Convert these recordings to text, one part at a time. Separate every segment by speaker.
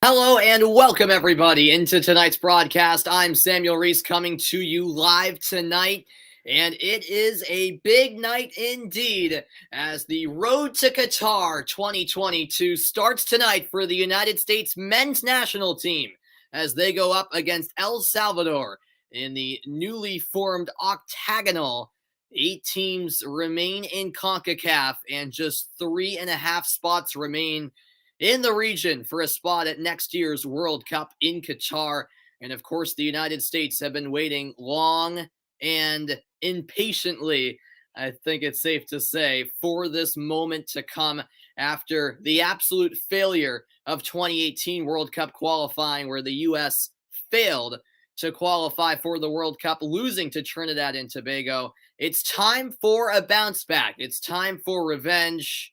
Speaker 1: Hello and welcome everybody into tonight's broadcast. I'm Samuel Reese coming to you live tonight, and it is a big night indeed as the Road to Qatar 2022 starts tonight for the United States men's national team as they go up against El Salvador in the newly formed octagonal. 8 teams remain in CONCACAF and just 3.5 spots remain in the region for a spot at next year's World Cup in Qatar. And of course, the United States have been waiting long and impatiently, I think it's safe to say, for this moment to come after the absolute failure of 2018 World Cup qualifying, where the U.S. failed to qualify for the World Cup, losing to Trinidad and Tobago. It's time for a bounce back. It's time for revenge.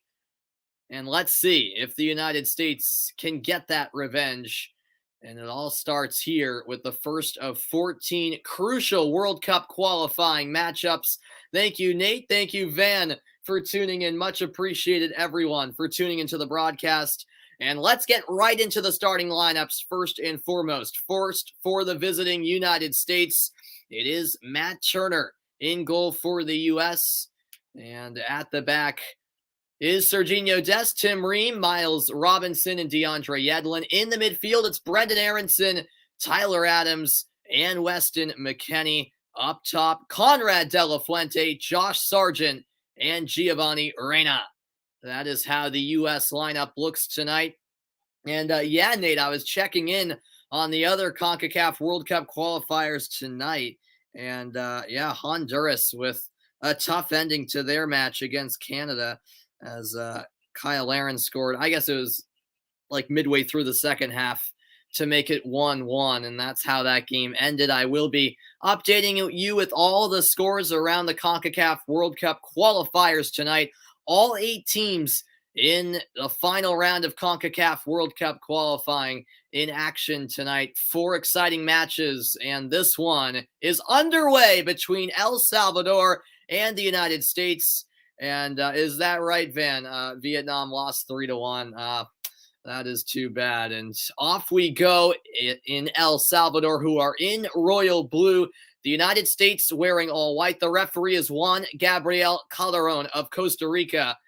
Speaker 1: And let's see if the United States can get that revenge. And it all starts here with the first of 14 crucial World Cup qualifying matchups. Thank you, Nate. Thank you, Van, for tuning in. Much appreciated, everyone, for tuning into the broadcast. And let's get right into the starting lineups first and foremost. First, for the visiting United States, it is Matt Turner in goal for the U.S. And at the back is Serginho Dest, Tim Ream, Miles Robinson, and DeAndre Yedlin. In the midfield, it's Brendan Aronson, Tyler Adams, and Weston McKennie. Up top, Conrad De La Fuente, Josh Sargent, and Giovanni Reyna. That is how the U.S. lineup looks tonight. And Nate, I was checking in on the other CONCACAF World Cup qualifiers tonight. And Honduras with a tough ending to their match against Canada as Kyle Aaron scored. I guess it was like midway through the second half to make it 1-1, and that's how that game ended. I will be updating you with all the scores around the CONCACAF World Cup qualifiers tonight. All 8 teams in the final round of CONCACAF World Cup qualifying in action tonight. 4 exciting matches, and this one is underway between El Salvador and the United States. And is that right, Van? Vietnam lost 3-1. That is too bad. And off we go in El Salvador, who are in royal blue. The United States wearing all white. The referee is Juan Gabriel Calderon of Costa Rica.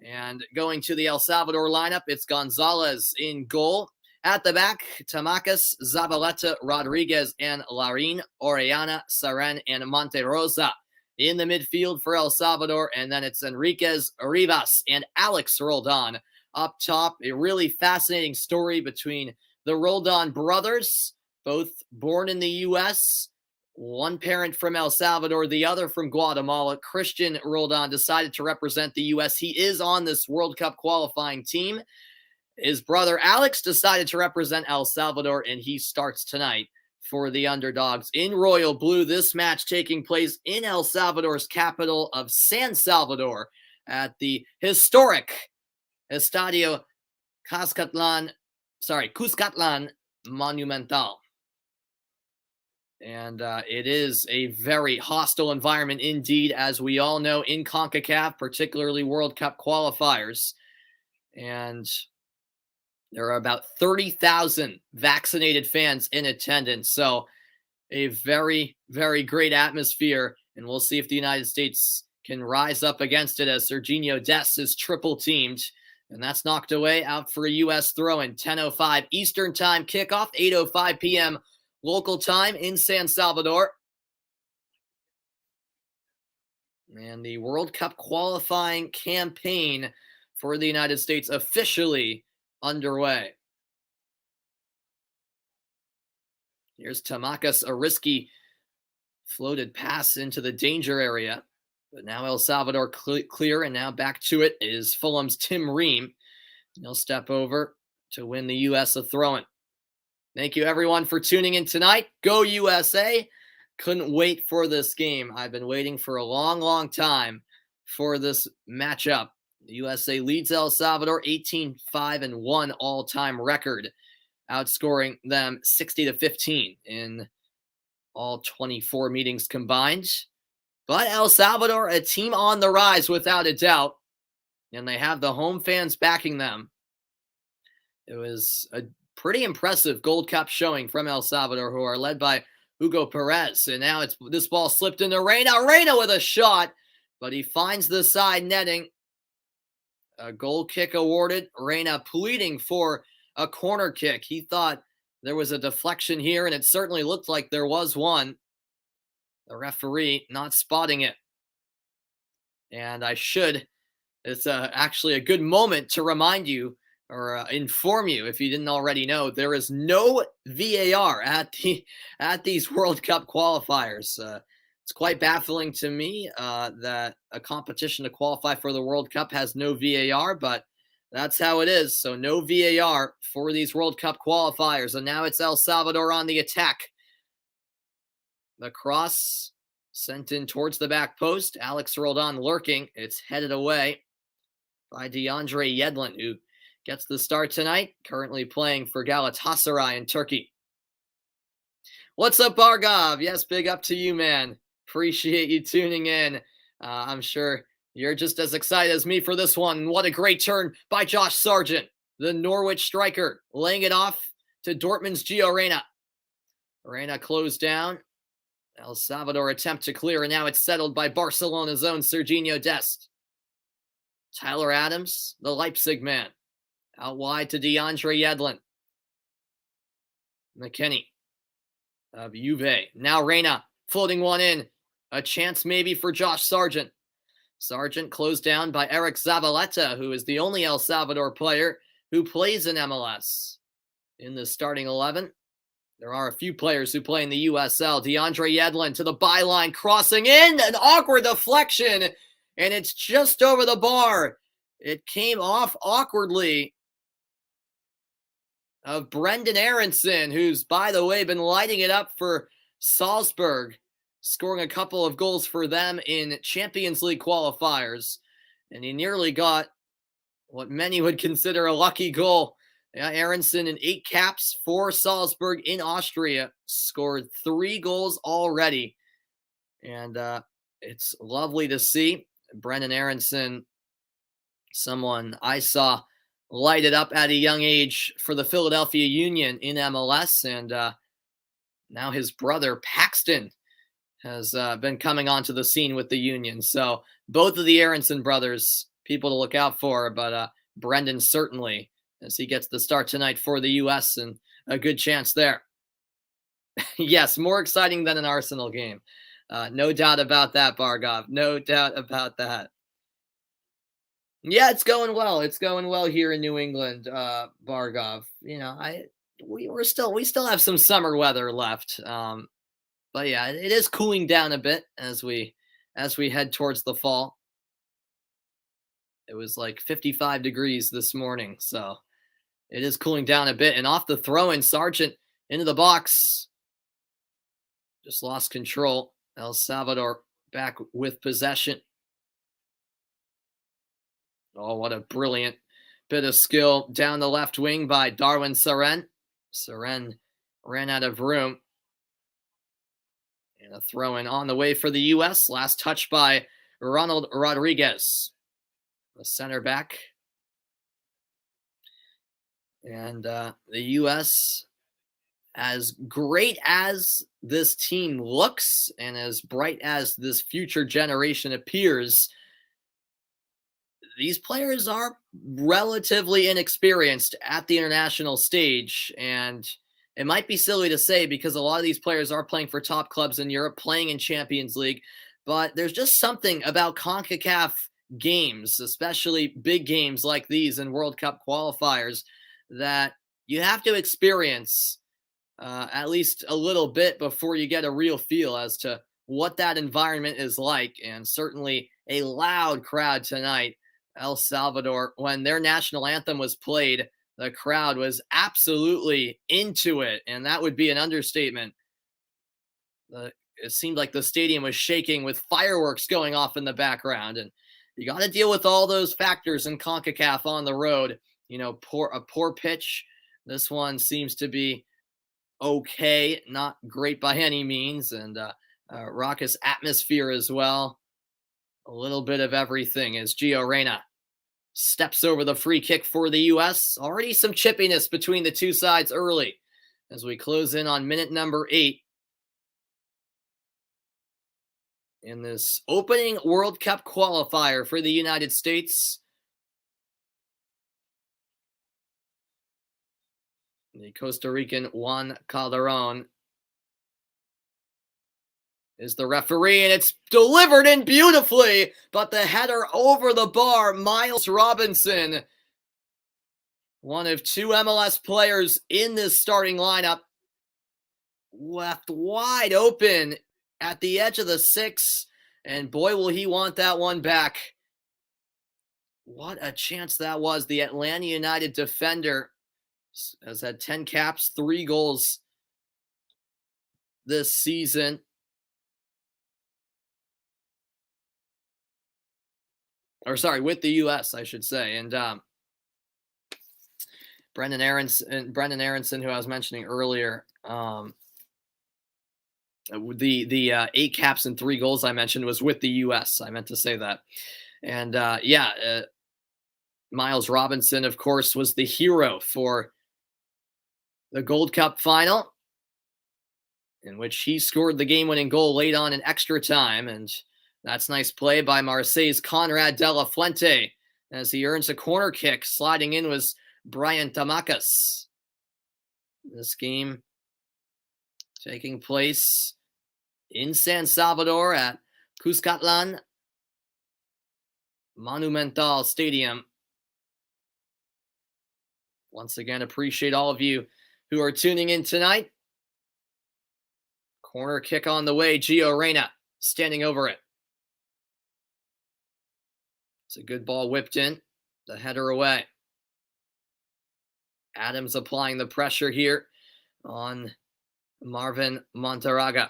Speaker 1: And going to the El Salvador lineup, it's Gonzalez in goal. At the back, Tamacas, Zabaleta, Rodriguez, and Larin, Orellana, Saren, and Monterosa. In the midfield for El Salvador, and then it's Enriquez, Rivas, and Alex Roldan. Up top, a really fascinating story between the Roldan brothers, both born in the U.S., one parent from El Salvador, the other from Guatemala. Christian Roldan decided to represent the U.S. He is on this World Cup qualifying team. His brother Alex decided to represent El Salvador, and he starts tonight for the underdogs in royal blue. This match taking place in El Salvador's capital of San Salvador at the historic Estadio Cuscatlan Monumental. And it is a very hostile environment indeed, as we all know, in CONCACAF, particularly World Cup qualifiers. And there are about 30,000 vaccinated fans in attendance. So a very, very great atmosphere. And we'll see if the United States can rise up against it as Serginho Dest is triple teamed. And that's knocked away, out for a U.S. throw-in. 10:05 Eastern Time kickoff, 8:05 p.m. local time in San Salvador. And the World Cup qualifying campaign for the United States officially underway. Here's Tamacas, a risky floated pass into the danger area. But now El Salvador clear, and now back to it is Fulham's Tim Ream. He'll step over to win the U.S. a throw-in. Thank you, everyone, for tuning in tonight. Go USA. Couldn't wait for this game. I've been waiting for a long, long time for this matchup. The USA leads El Salvador 18-5-1 all-time record, outscoring them 60-15 in all 24 meetings combined. But El Salvador, a team on the rise without a doubt, and they have the home fans backing them. It was a pretty impressive Gold Cup showing from El Salvador, who are led by Hugo Perez. And now this ball slipped into Reyna. Reyna with a shot, but he finds the side netting. A goal kick awarded. Reyna pleading for a corner kick. He thought there was a deflection here, and it certainly looked like there was one. The referee not spotting it. And it's actually a good moment to remind you or inform you, if you didn't already know, there is no VAR at these World Cup qualifiers. It's quite baffling to me that a competition to qualify for the World Cup has no VAR, but that's how it is. So no VAR for these World Cup qualifiers. And now it's El Salvador on the attack. The cross sent in towards the back post. Alex Roldan lurking. It's headed away by DeAndre Yedlin, who gets the start tonight, currently playing for Galatasaray in Turkey. What's up, Bargov? Yes, big up to you, man. Appreciate you tuning in. I'm sure you're just as excited as me for this one. What a great turn by Josh Sargent, the Norwich striker, laying it off to Dortmund's Gio Reyna. Reyna closed down. El Salvador attempt to clear, and now it's settled by Barcelona's own Serginho Dest. Tyler Adams, the Leipzig man, out wide to DeAndre Yedlin. McKinney of Juve. Now Reyna floating one in. A chance maybe for Josh Sargent. Sargent closed down by Eric Zavaleta, who is the only El Salvador player who plays in MLS. In the starting 11, there are a few players who play in the USL. DeAndre Yedlin to the byline, crossing in, an awkward deflection, and it's just over the bar. It came off awkwardly of Brendan Aronson, who's, by the way, been lighting it up for Salzburg, scoring a couple of goals for them in Champions League qualifiers. And he nearly got what many would consider a lucky goal. Yeah, Aronson in 8 caps for Salzburg in Austria, scored 3 goals already. And it's lovely to see. Brendan Aronson, someone I saw light it up at a young age for the Philadelphia Union in MLS. And now his brother, Paxton, has been coming onto the scene with the Union. So both of the Aronson brothers, people to look out for, but Brendan certainly, as he gets the start tonight for the U.S. and a good chance there. Yes, more exciting than an Arsenal game. No doubt about that, Bargov. No doubt about that. Yeah, it's going well. It's going well here in New England, Bargov. You know, we still have some summer weather left. But yeah, it is cooling down a bit as we head towards the fall. It was like 55 degrees this morning, so it is cooling down a bit. And off the throw-in, Sargent into the box. Just lost control. El Salvador back with possession. Oh, what a brilliant bit of skill down the left wing by Darwin Seren. Seren ran out of room. And a throw-in on the way for the U.S. Last touch by Ronald Rodriguez, the center back. And the U.S., as great as this team looks and as bright as this future generation appears, these players are relatively inexperienced at the international stage. And it might be silly to say because a lot of these players are playing for top clubs in Europe, playing in Champions League, but there's just something about CONCACAF games, especially big games like these in World Cup qualifiers, that you have to experience at least a little bit before you get a real feel as to what that environment is like. And certainly a loud crowd tonight. El Salvador, when their national anthem was played, the crowd was absolutely into it, and that would be an understatement. It seemed like the stadium was shaking with fireworks going off in the background, and you got to deal with all those factors in CONCACAF on the road. You know, a poor pitch. This one seems to be okay, not great by any means, and raucous atmosphere as well. A little bit of everything as Gio Reyna steps over the free kick for the U.S. Already some chippiness between the two sides early as we close in on minute number 8 in this opening World Cup qualifier for the United States. The Costa Rican Juan Calderon is the referee, and it's delivered in beautifully, but the header over the bar. Miles Robinson, one of 2 MLS players in this starting lineup, left wide open at the edge of the 6, and boy, will he want that one back. What a chance that was. The Atlanta United defender has had 10 caps, 3 goals this season. Or sorry, with the U.S., I should say. And Brendan Aronson, who I was mentioning earlier, the 8 caps and 3 goals I mentioned was with the U.S. I meant to say that. And Miles Robinson, of course, was the hero for the Gold Cup final, in which he scored the game-winning goal late on in extra time. And that's nice play by Marseille's Conrad de la Fuente as he earns a corner kick. Sliding in was Brian Tamacas. This game taking place in San Salvador at Cuscatlan Monumental Stadium. Once again, appreciate all of you who are tuning in tonight. Corner kick on the way. Gio Reyna standing over it. It's a good ball whipped in. The header away. Adams applying the pressure here on Marvin Montaraga.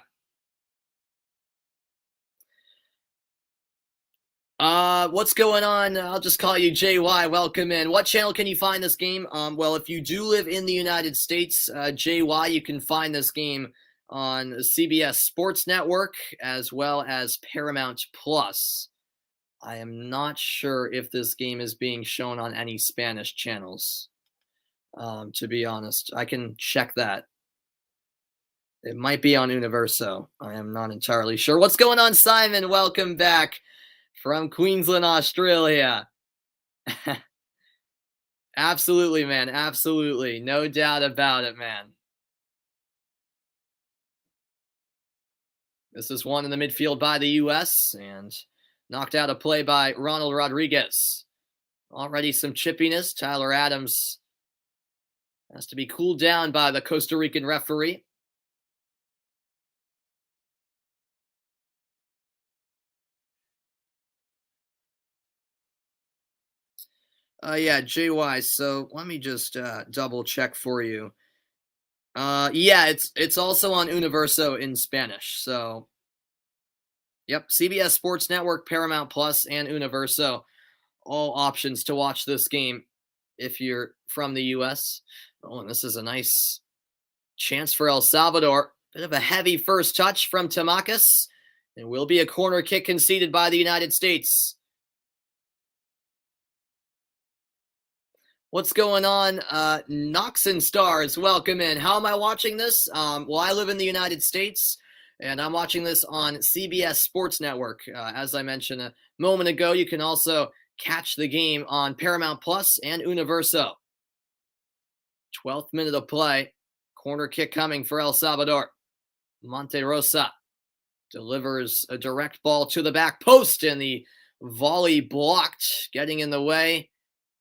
Speaker 1: What's going on? I'll just call you JY. Welcome in. What channel can you find this game? Well, if you do live in the United States, JY, you can find this game on CBS Sports Network as well as Paramount Plus. I am not sure if this game is being shown on any Spanish channels, to be honest. I can check that. It might be on Universo. I am not entirely sure. What's going on, Simon? Welcome back from Queensland, Australia. Absolutely, man. Absolutely. No doubt about it, man. This is one in the midfield by the U.S. and knocked out a play by Ronald Rodriguez. Already some chippiness. Tyler Adams has to be cooled down by the Costa Rican referee. Yeah, JY. So let me just double check for you. Yeah, it's also on Universo in Spanish. So, yep, CBS Sports Network, Paramount Plus, and Universo, all options to watch this game if you're from the U.S. Oh, and this is a nice chance for El Salvador. Bit of a heavy first touch from Tamacas. It will be a corner kick conceded by the United States. What's going on? Knox and Stars, welcome in. How am I watching this? Well, I live in the United States, and I'm watching this on CBS Sports Network. As I mentioned a moment ago, you can also catch the game on Paramount Plus and Universo. 12th minute of play. Corner kick coming for El Salvador. Monte Rosa delivers a direct ball to the back post, and the volley blocked, getting in the way.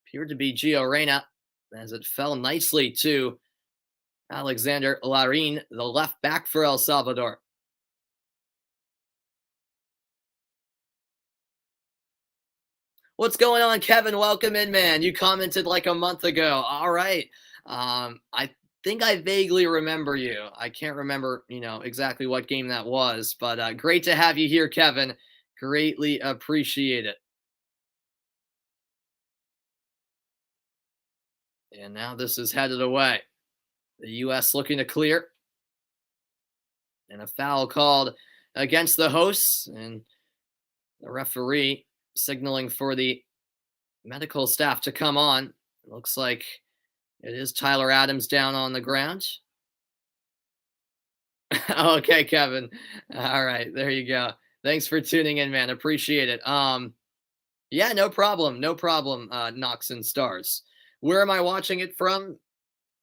Speaker 1: Appeared to be Gio Reyna as it fell nicely to Alexander Larin, the left back for El Salvador. What's going on, Kevin? Welcome in, man. You commented like a month ago. All right. I think I vaguely remember you. I can't remember, exactly what game that was, but great to have you here, Kevin. Greatly appreciate it. And now this is headed away. The U.S. looking to clear. And a foul called against the hosts. And the referee signaling for the medical staff to come on. It looks like it is Tyler Adams down on the ground. Okay, Kevin. All right, there you go. Thanks for tuning in, man. Appreciate it. Yeah, no problem. No problem, Knox and Stars. Where am I watching it from?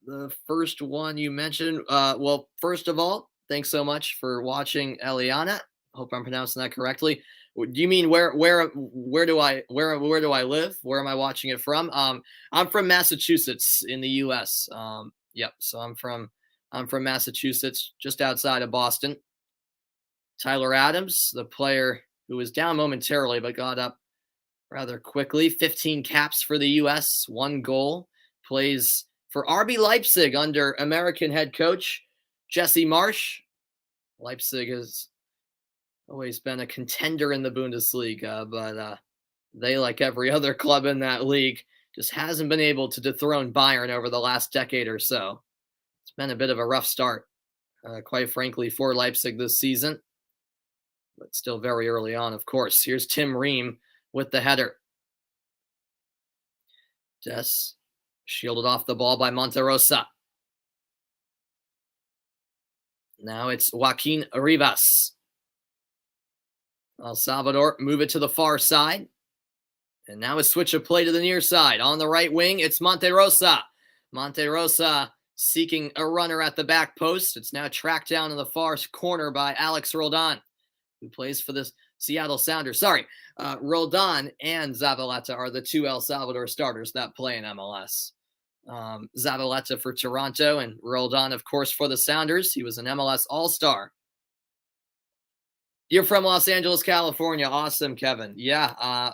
Speaker 1: The first one you mentioned. Well, first of all, thanks so much for watching Eliana. Hope I'm pronouncing that correctly. Do you mean where do I live? Where am I watching it from? I'm from Massachusetts in the U.S. Yep. So I'm from Massachusetts, just outside of Boston. Tyler Adams, the player who was down momentarily but got up rather quickly. 15 caps for the U.S., 1 goal. Plays for RB Leipzig under American head coach Jesse Marsch. Leipzig has always been a contender in the Bundesliga, but they, like every other club in that league, just hasn't been able to dethrone Bayern over the last decade or so. It's been a bit of a rough start, quite frankly, for Leipzig this season, but still very early on, of course. Here's Tim Ream with the header. Des shielded off the ball by Monterosa. Now it's Joaquin Rivas. El Salvador move it to the far side. And now a switch of play to the near side. On the right wing, it's Monterosa. Monterosa seeking a runner at the back post. It's now tracked down in the far corner by Alex Roldan, who plays for the Seattle Sounders. Roldan and Zavaleta are the 2 El Salvador starters that play in MLS. Zavaleta for Toronto and Roldan, of course, for the Sounders. He was an MLS All-Star. You're from Los Angeles, California. Awesome, Kevin. Yeah,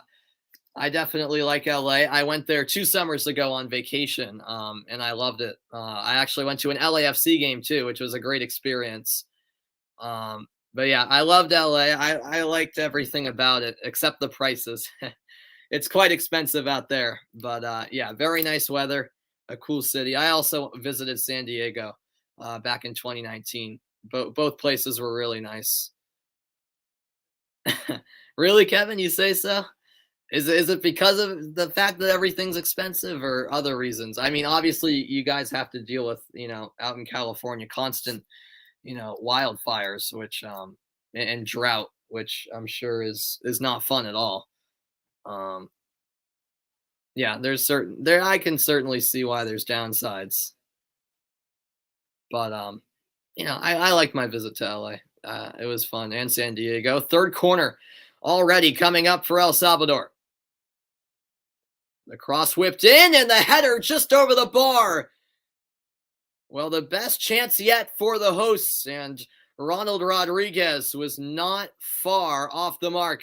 Speaker 1: I definitely like LA. I went there 2 summers ago on vacation, and I loved it. I actually went to an LAFC game too, which was a great experience. But yeah, I loved LA. I liked everything about it except the prices. It's quite expensive out there, but yeah, very nice weather, a cool city. I also visited San Diego back in 2019. Both places were really nice. Really, Kevin? You say so? Is it because of the fact that everything's expensive or other reasons? I mean, obviously, you guys have to deal with, out in California, constant, wildfires, which and drought, which I'm sure is not fun at all. Yeah, I can certainly see why there's downsides, but I like my visit to LA. It was fun, and San Diego. Third corner already coming up for El Salvador. The cross whipped in, and the header just over the bar. Well, the best chance yet for the hosts, and Ronald Rodriguez was not far off the mark.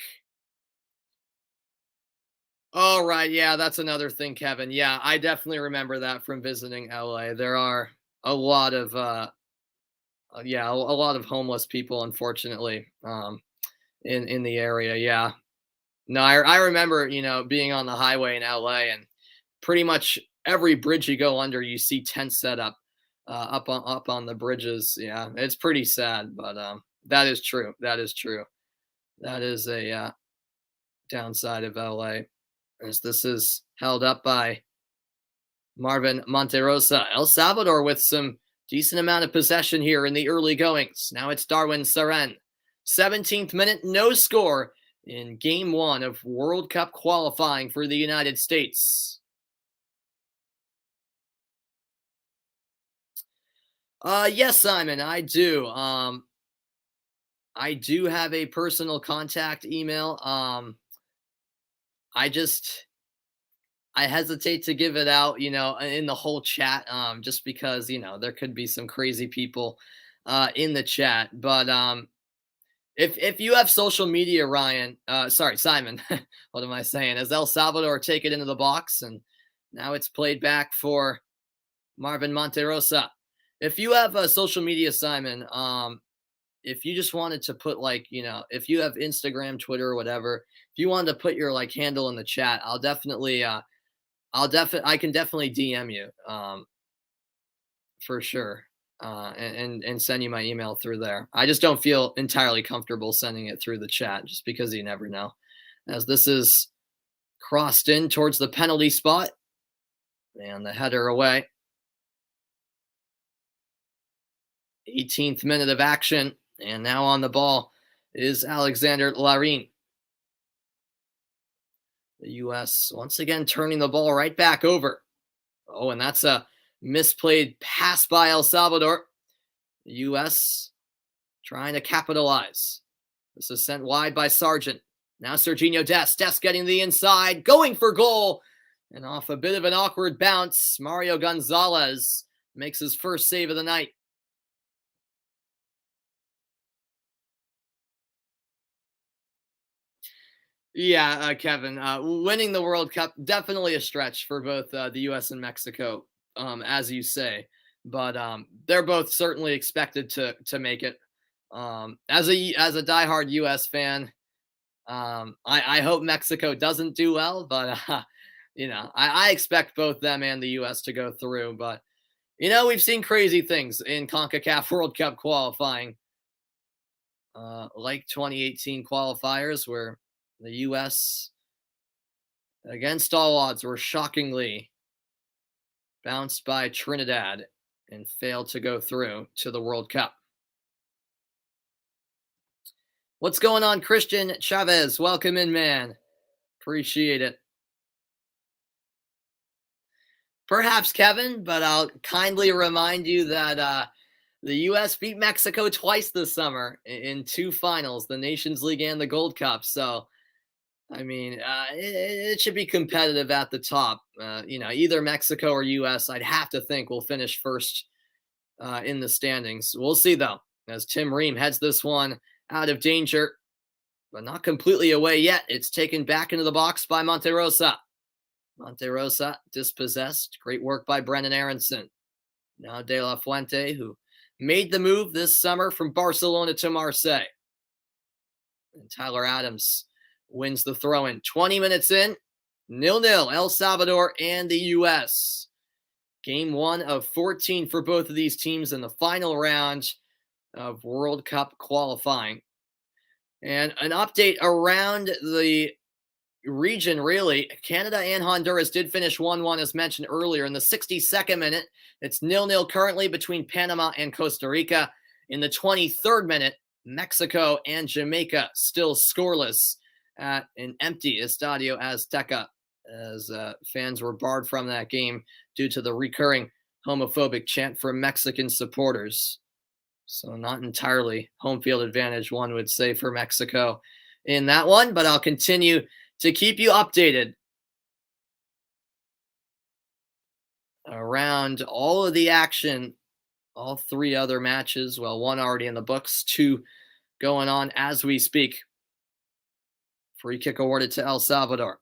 Speaker 1: All right, yeah, that's another thing, Kevin. Yeah, I definitely remember that from visiting LA. There are a lot of a lot of homeless people, unfortunately, in the area. Yeah, no, I remember, being on the highway in LA, and pretty much every bridge you go under, you see tents set up up on the bridges. Yeah, it's pretty sad, but that is true. That is true. That is a downside of LA, as this is held up by Marvin Monterosa. El Salvador with some decent amount of possession here in the early goings. Now it's Darwin Saren. 17th minute, no score in Game 1 of World Cup qualifying for the United States. Yes, Simon, I do. I do have a personal contact email. I hesitate to give it out, in the whole chat, just because, there could be some crazy people in the chat. But if you have social media, Simon, what am I saying? As El Salvador take it into the box, and now it's played back for Marvin Monterosa. If you have a social media, Simon, if you just wanted to put if you have Instagram, Twitter, or whatever, if you wanted to put your handle in the chat, I can definitely DM you, for sure, and send you my email through there. I just don't feel entirely comfortable sending it through the chat, just because you never know, as this is Crossed in towards the penalty spot. And the header away. 18th minute of action. And now on the ball is Alexander Larin. The U.S. once again turning the ball right back over. Oh, and that's a misplayed pass by El Salvador. The U.S. trying to capitalize. This is sent wide by Sargent. Now Serginho Dest. Dest getting the inside, going for goal. And off a bit of an awkward bounce, Mario Gonzalez makes his first save of the night. Yeah, Kevin, winning the World Cup, definitely a stretch for both the U.S. and Mexico, as you say. But they're both certainly expected to make it. As a diehard U.S. fan, I hope Mexico doesn't do well, but I expect both them and the U.S. to go through. But we've seen crazy things in CONCACAF World Cup qualifying, like 2018 qualifiers, where the U.S., against all odds, were shockingly bounced by Trinidad and failed to go through to the World Cup. What's going on, Christian Chavez? Welcome in, man. Appreciate it. Perhaps, Kevin, but I'll kindly remind you that the U.S. beat Mexico twice this summer in two finals, the Nations League and the Gold Cup. So, I mean, it should be competitive at the top. Either Mexico or U.S., I'd have to think will finish first in the standings. We'll see, though, as Tim Ream heads this one out of danger, but not completely away yet. It's taken back into the box by Monterrosa. Monterrosa dispossessed. Great work by Brendan Aronson. Now De La Fuente, who made the move this summer from Barcelona to Marseille. And Tyler Adams wins the throw-in. 20 minutes in, 0-0, El Salvador and the U.S. Game 1 of 14 for both of these teams in the final round of World Cup qualifying. And an update around the region, really. Canada and Honduras did finish 1-1, as mentioned earlier. In the 62nd minute, it's 0-0 currently between Panama and Costa Rica. In the 23rd minute, Mexico and Jamaica still scoreless at an empty Estadio Azteca, as fans were barred from that game due to the recurring homophobic chant from Mexican supporters. So not entirely home field advantage, one would say, for Mexico in that one, but I'll continue to keep you updated around all of the action, all three other matches. Well, one already in the books, two going on as we speak. Free kick awarded to El Salvador.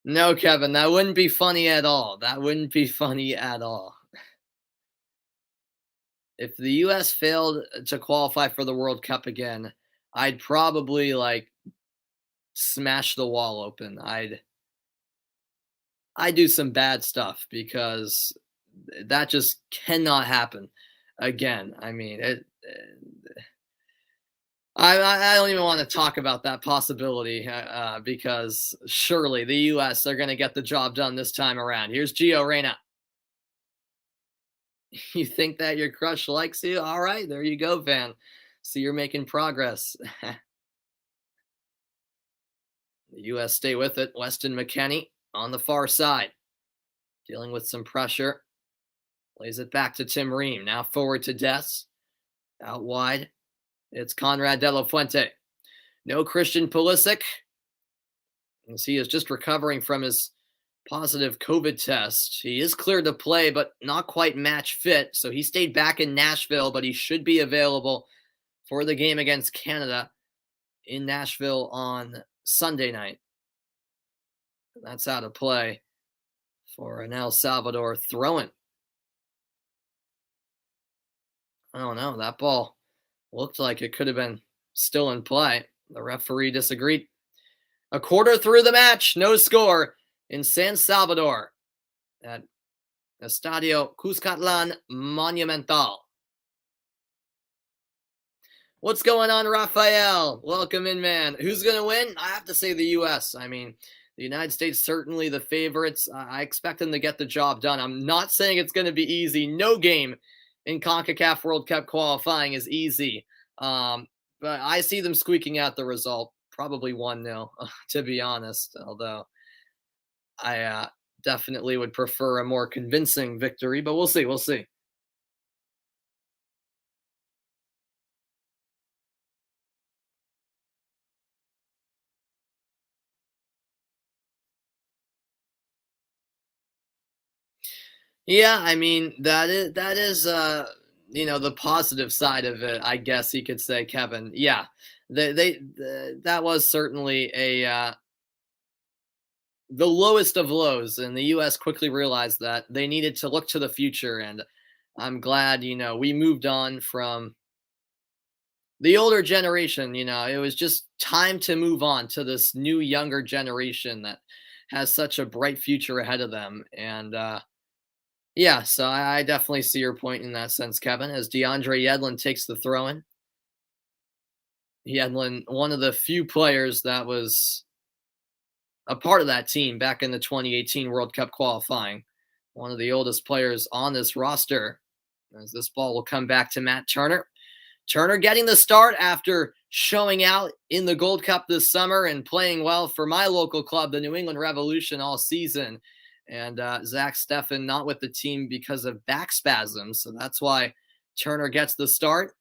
Speaker 1: No, Kevin, that wouldn't be funny at all. That wouldn't be funny at all. If the U.S. failed to qualify for the World Cup again, I'd probably smash the wall open. I'd do some bad stuff, because that just cannot happen again. I mean, I don't even want to talk about that possibility because surely the U.S. are going to get the job done this time around. Here's Gio Reyna. You think that your crush likes you? All right, there you go, Van. So you're making progress. The U.S. stay with it. Weston McKennie on the far side, dealing with some pressure. Lays it back to Tim Ream. Now forward to Des. Out wide, it's Conrad De La Fuente. No Christian Pulisic, as he is just recovering from his positive COVID test. He is cleared to play, but not quite match fit. So he stayed back in Nashville, but he should be available for the game against Canada in Nashville on Sunday night. That's out of play for an El Salvador throw-in. I don't know. That ball looked like it could have been still in play. The referee disagreed. A quarter through the match, no score in San Salvador at Estadio Cuscatlan Monumental. What's going on, Raphael? Welcome in, man. Who's going to win? I have to say the U.S. I mean, the United States certainly the favorites. I expect them to get the job done. I'm not saying it's going to be easy. No game in CONCACAF World Cup qualifying is easy. Um, but I see them squeaking out the result, probably 1-0, to be honest, although I definitely would prefer a more convincing victory, but we'll see. We'll see. Yeah, I mean, that is the positive side of it, I guess you could say, Kevin. Yeah. That was certainly the lowest of lows, and the US quickly realized that they needed to look to the future, and I'm glad, we moved on from the older generation. It was just time to move on to this new younger generation that has such a bright future ahead of them. And yeah, so I definitely see your point in that sense, Kevin, as DeAndre Yedlin takes the throw in. Yedlin, one of the few players that was a part of that team back in the 2018 World Cup qualifying. One of the oldest players on this roster. As this ball will come back to Matt Turner. Turner getting the start after showing out in the Gold Cup this summer and playing well for my local club, the New England Revolution, all season. And Zach Steffen not with the team because of back spasms. So that's why Turner gets the start.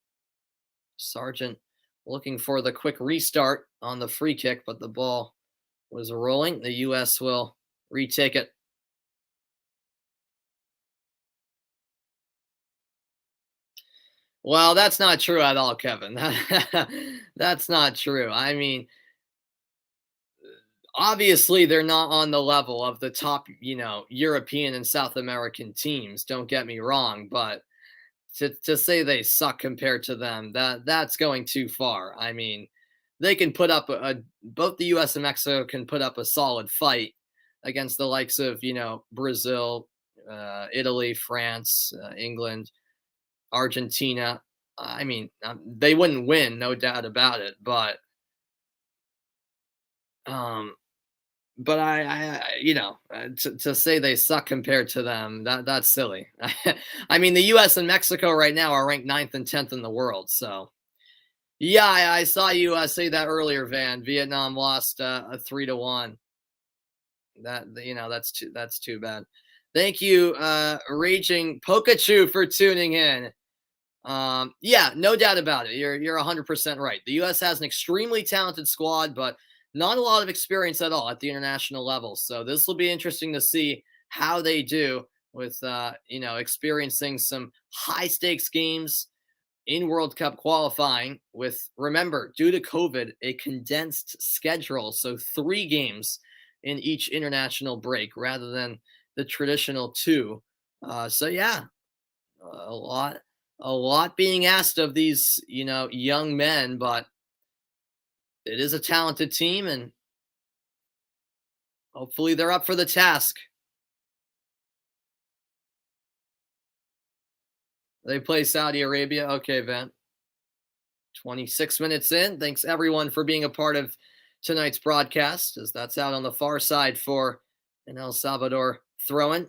Speaker 1: Sargent looking for the quick restart on the free kick, but the ball was rolling. The U.S. will retake it. Well, that's not true at all, Kevin. That's not true. I mean, obviously they're not on the level of the top, European and South American teams. Don't get me wrong, but to say they suck compared to them, that's going too far. I mean, they can put up both the U.S. and Mexico can put up a solid fight against the likes of Brazil, Italy, France, England, Argentina. I mean, they wouldn't win, no doubt about it. Um, but to say they suck compared to them, that's silly. I mean, the U.S. and Mexico right now are ranked ninth and 10th in the world. So yeah, I saw you say that earlier, Van. Vietnam lost a 3-1. That's too bad. Thank you, Raging Pikachu, for tuning in. Yeah, no doubt about it. You're 100% right. The U.S. has an extremely talented squad, but not a lot of experience at all at the international level. So this will be interesting to see how they do with experiencing some high stakes games in World Cup qualifying. With, remember, due to COVID, a condensed schedule, so 3 games in each international break rather than the traditional 2. So yeah, a lot being asked of these, young men, but it is a talented team, and hopefully they're up for the task. They play Saudi Arabia. Okay, Van. 26 minutes in. Thanks everyone for being a part of tonight's broadcast, as that's out on the far side for an El Salvador throw-in.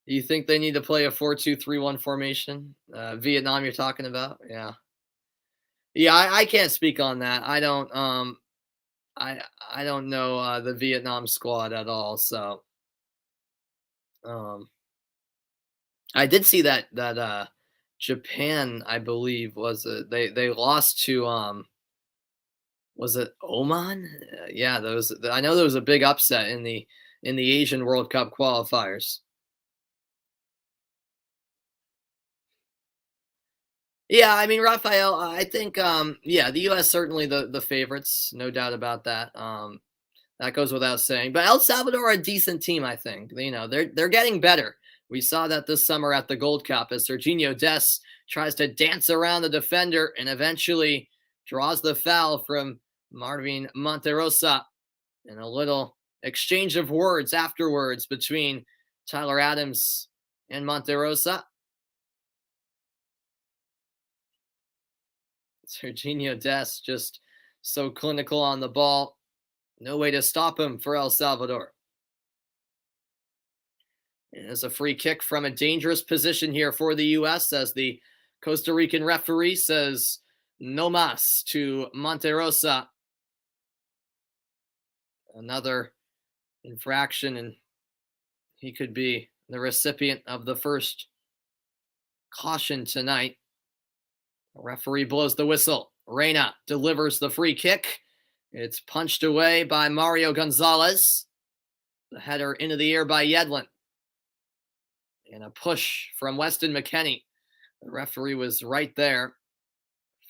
Speaker 1: Do you think they need to play a 4-2-3-1 formation? Vietnam, you're talking about? Yeah. Yeah, I can't speak on that. I don't know the Vietnam squad at all, so um, I did see that Japan, I believe, they lost to was it Oman? Yeah, those I know there was a big upset in the Asian World Cup qualifiers. Yeah, I mean, Raphael, I think yeah, the US certainly the favorites, no doubt about that. That goes without saying. But El Salvador are a decent team, I think. They're getting better. We saw that this summer at the Gold Cup as Serginho Des tries to dance around the defender and eventually draws the foul from Marvin Monterosa, and a little exchange of words afterwards between Tyler Adams and Monterosa. Serginho Dest just so clinical on the ball. No way to stop him for El Salvador. And it's a free kick from a dangerous position here for the U.S. as the Costa Rican referee says no mas to Monterosa. Another infraction, and he could be the recipient of the first caution tonight. The referee blows the whistle. Reina delivers the free kick. It's punched away by Mario Gonzalez. The header into the air by Yedlin. And a push from Weston McKennie. The referee was right there.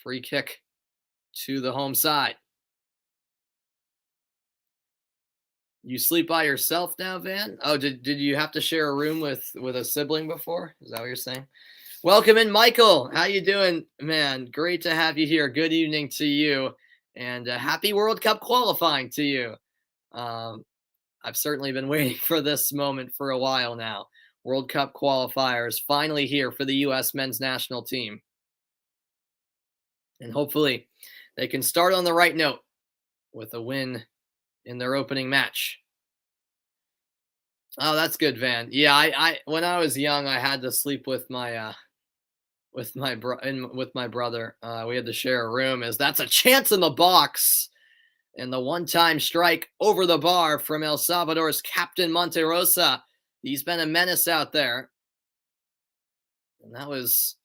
Speaker 1: Free kick to the home side. You sleep by yourself now, Van? Oh, did you have to share a room with a sibling before? Is that what you're saying? Welcome in, Michael. How you doing, man? Great to have you here. Good evening to you, and happy World Cup qualifying to you. I've certainly been waiting for this moment for a while now. World Cup qualifiers finally here for the U.S. men's national team. And hopefully they can start on the right note with a win in their opening match. Oh, that's good, Van. Yeah, I when I was young, I had to sleep with my brother. We had to share a room. That's a chance in the box, and the one-time strike over the bar from El Salvador's captain Monterosa. He's been a menace out there, and that was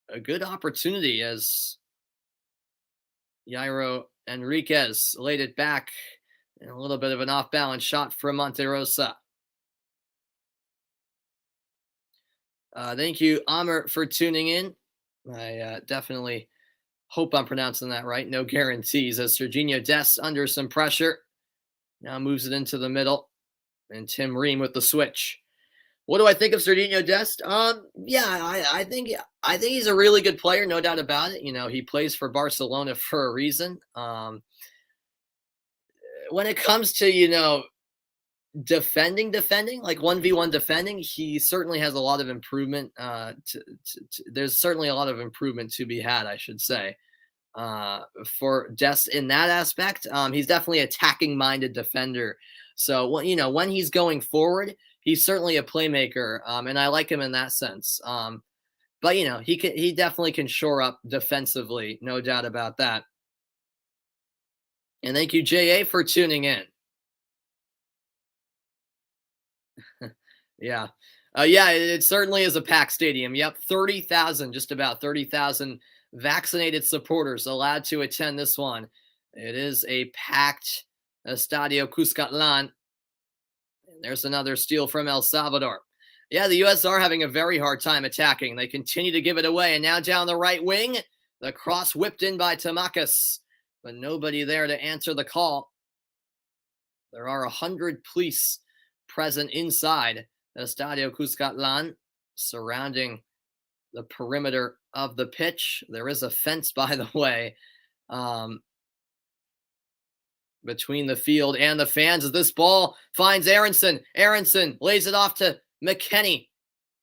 Speaker 1: a good opportunity as Jairo Enriquez laid it back, and a little bit of an off-balance shot from Monterosa. Thank you, Amr, for tuning in. I definitely hope I'm pronouncing that right. No guarantees as Serginho Dest under some pressure. Now moves it into the middle. And Tim Ream with the switch. What do I think of Serginho Dest? Yeah, I think he's a really good player, no doubt about it. You know, he plays for Barcelona for a reason. When it comes to, defending, like 1v1 defending, he certainly has a lot of improvement. There's certainly a lot of improvement to be had, I should say, for Dest in that aspect. He's definitely attacking-minded defender. So, when he's going forward, he's certainly a playmaker, and I like him in that sense. But he definitely can shore up defensively, no doubt about that. And thank you, JA, for tuning in. Yeah. Yeah, it certainly is a packed stadium. Yep, 30,000, just about 30,000 vaccinated supporters allowed to attend this one. It is a packed Estadio Cuscatlán. There's another steal from El Salvador. Yeah, the U.S. are having a very hard time attacking. They continue to give it away. And now down the right wing, the cross whipped in by Tamacas, but nobody there to answer the call. There are 100 police present inside Estadio Cuscatlán, surrounding the perimeter of the pitch. There is a fence, by the way, between the field and the fans as this ball finds Aronson. Aronson lays it off to McKennie.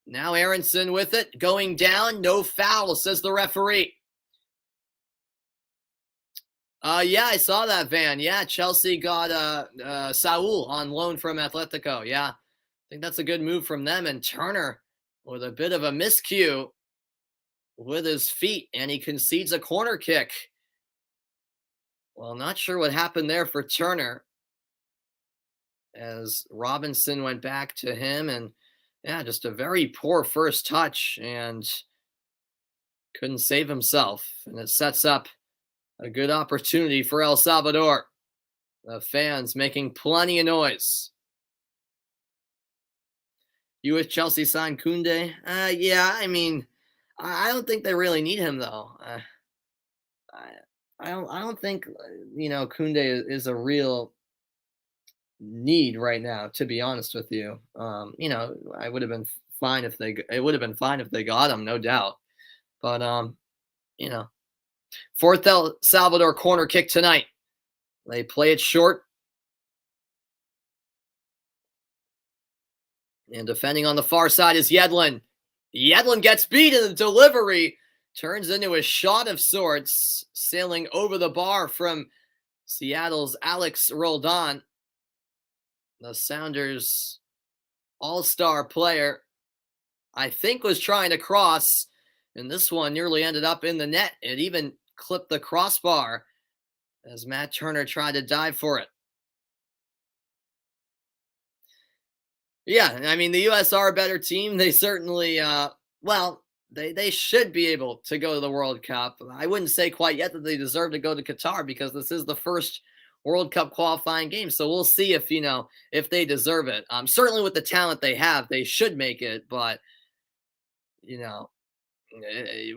Speaker 1: Now Aronson with it, going down. No foul, says the referee. Yeah, I saw that, Van. Yeah, Chelsea got Saul on loan from Atletico. Yeah, I think that's a good move from them. And Turner with a bit of a miscue with his feet, and he concedes a corner kick. Well, not sure what happened there for Turner as Robinson went back to him, and yeah, just a very poor first touch and couldn't save himself. And it sets up a good opportunity for El Salvador. The fans making plenty of noise. You with Chelsea signed Koundé? Yeah, I mean, I don't think they really need him though. I don't think Koundé is a real need right now, to be honest with you. I would have been fine if they got him, no doubt. But fourth El Salvador corner kick tonight. They play it short. And defending on the far side is Yedlin. Yedlin gets beat in the delivery turns into a shot of sorts, sailing over the bar from Seattle's Alex Roldan, the Sounders all-star player. I think was trying to cross, and this one nearly ended up in the net. It even clipped the crossbar as Matt Turner tried to dive for it. Yeah, I mean, the U.S. are a better team. They certainly, well, they should be able to go to the World Cup. I wouldn't say quite yet that they deserve to go to Qatar because this is the first World Cup qualifying game. So we'll see if, if they deserve it. Certainly with the talent they have, they should make it. But, you know,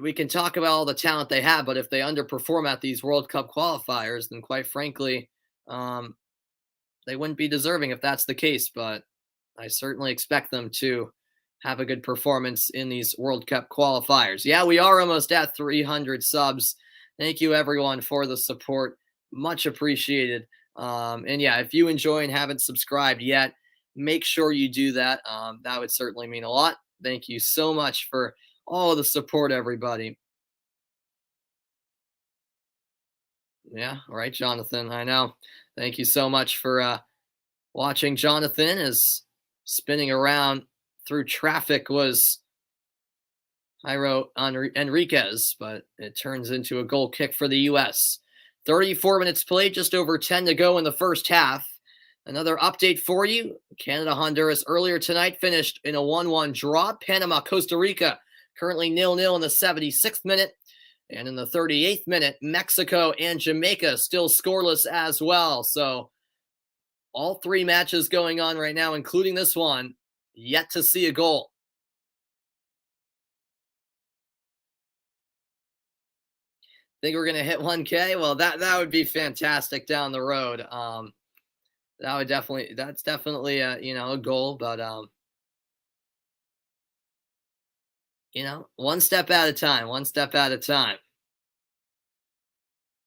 Speaker 1: we can talk about all the talent they have, but if they underperform at these World Cup qualifiers, then quite frankly, they wouldn't be deserving if that's the case. But I certainly expect them to have a good performance in these World Cup qualifiers. Yeah, we are almost at 300 subs. Thank you, everyone, for the support. Much appreciated. And yeah, if you enjoy and haven't subscribed yet, make sure you do that. That would certainly mean a lot. Thank you so much for all the support, everybody. Yeah, right, Jonathan. I know. Thank you so much for watching. Jonathan is spinning around through traffic was Jairo Enriquez, but it turns into a goal kick for the U.S. 34 minutes played, just over 10 to go in the first half. Another update for you. Canada-Honduras earlier tonight finished in a 1-1 draw. Panama-Costa Rica currently 0-0 in the 76th minute. And in the 38th minute, Mexico and Jamaica still scoreless as well. So all three matches going on right now, including this one, yet to see a goal. Think we're going to hit 1K? Well, that would be fantastic down the road. That's definitely a goal, but one step at a time, one step at a time.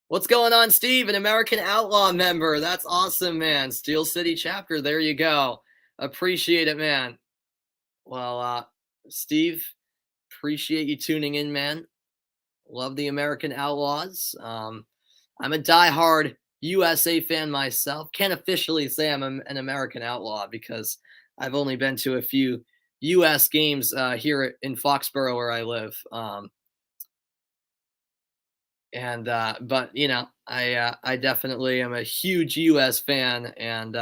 Speaker 1: What's going on, Steve? An American Outlaw member. That's awesome, man. Steel City chapter. There you go. Appreciate it, man. Well, Steve, appreciate you tuning in, man. Love the American Outlaws. I'm a diehard USA fan myself. Can't officially say I'm an American Outlaw because I've only been to a few U.S. games here in Foxborough where I live. But I definitely am a huge U.S. fan, and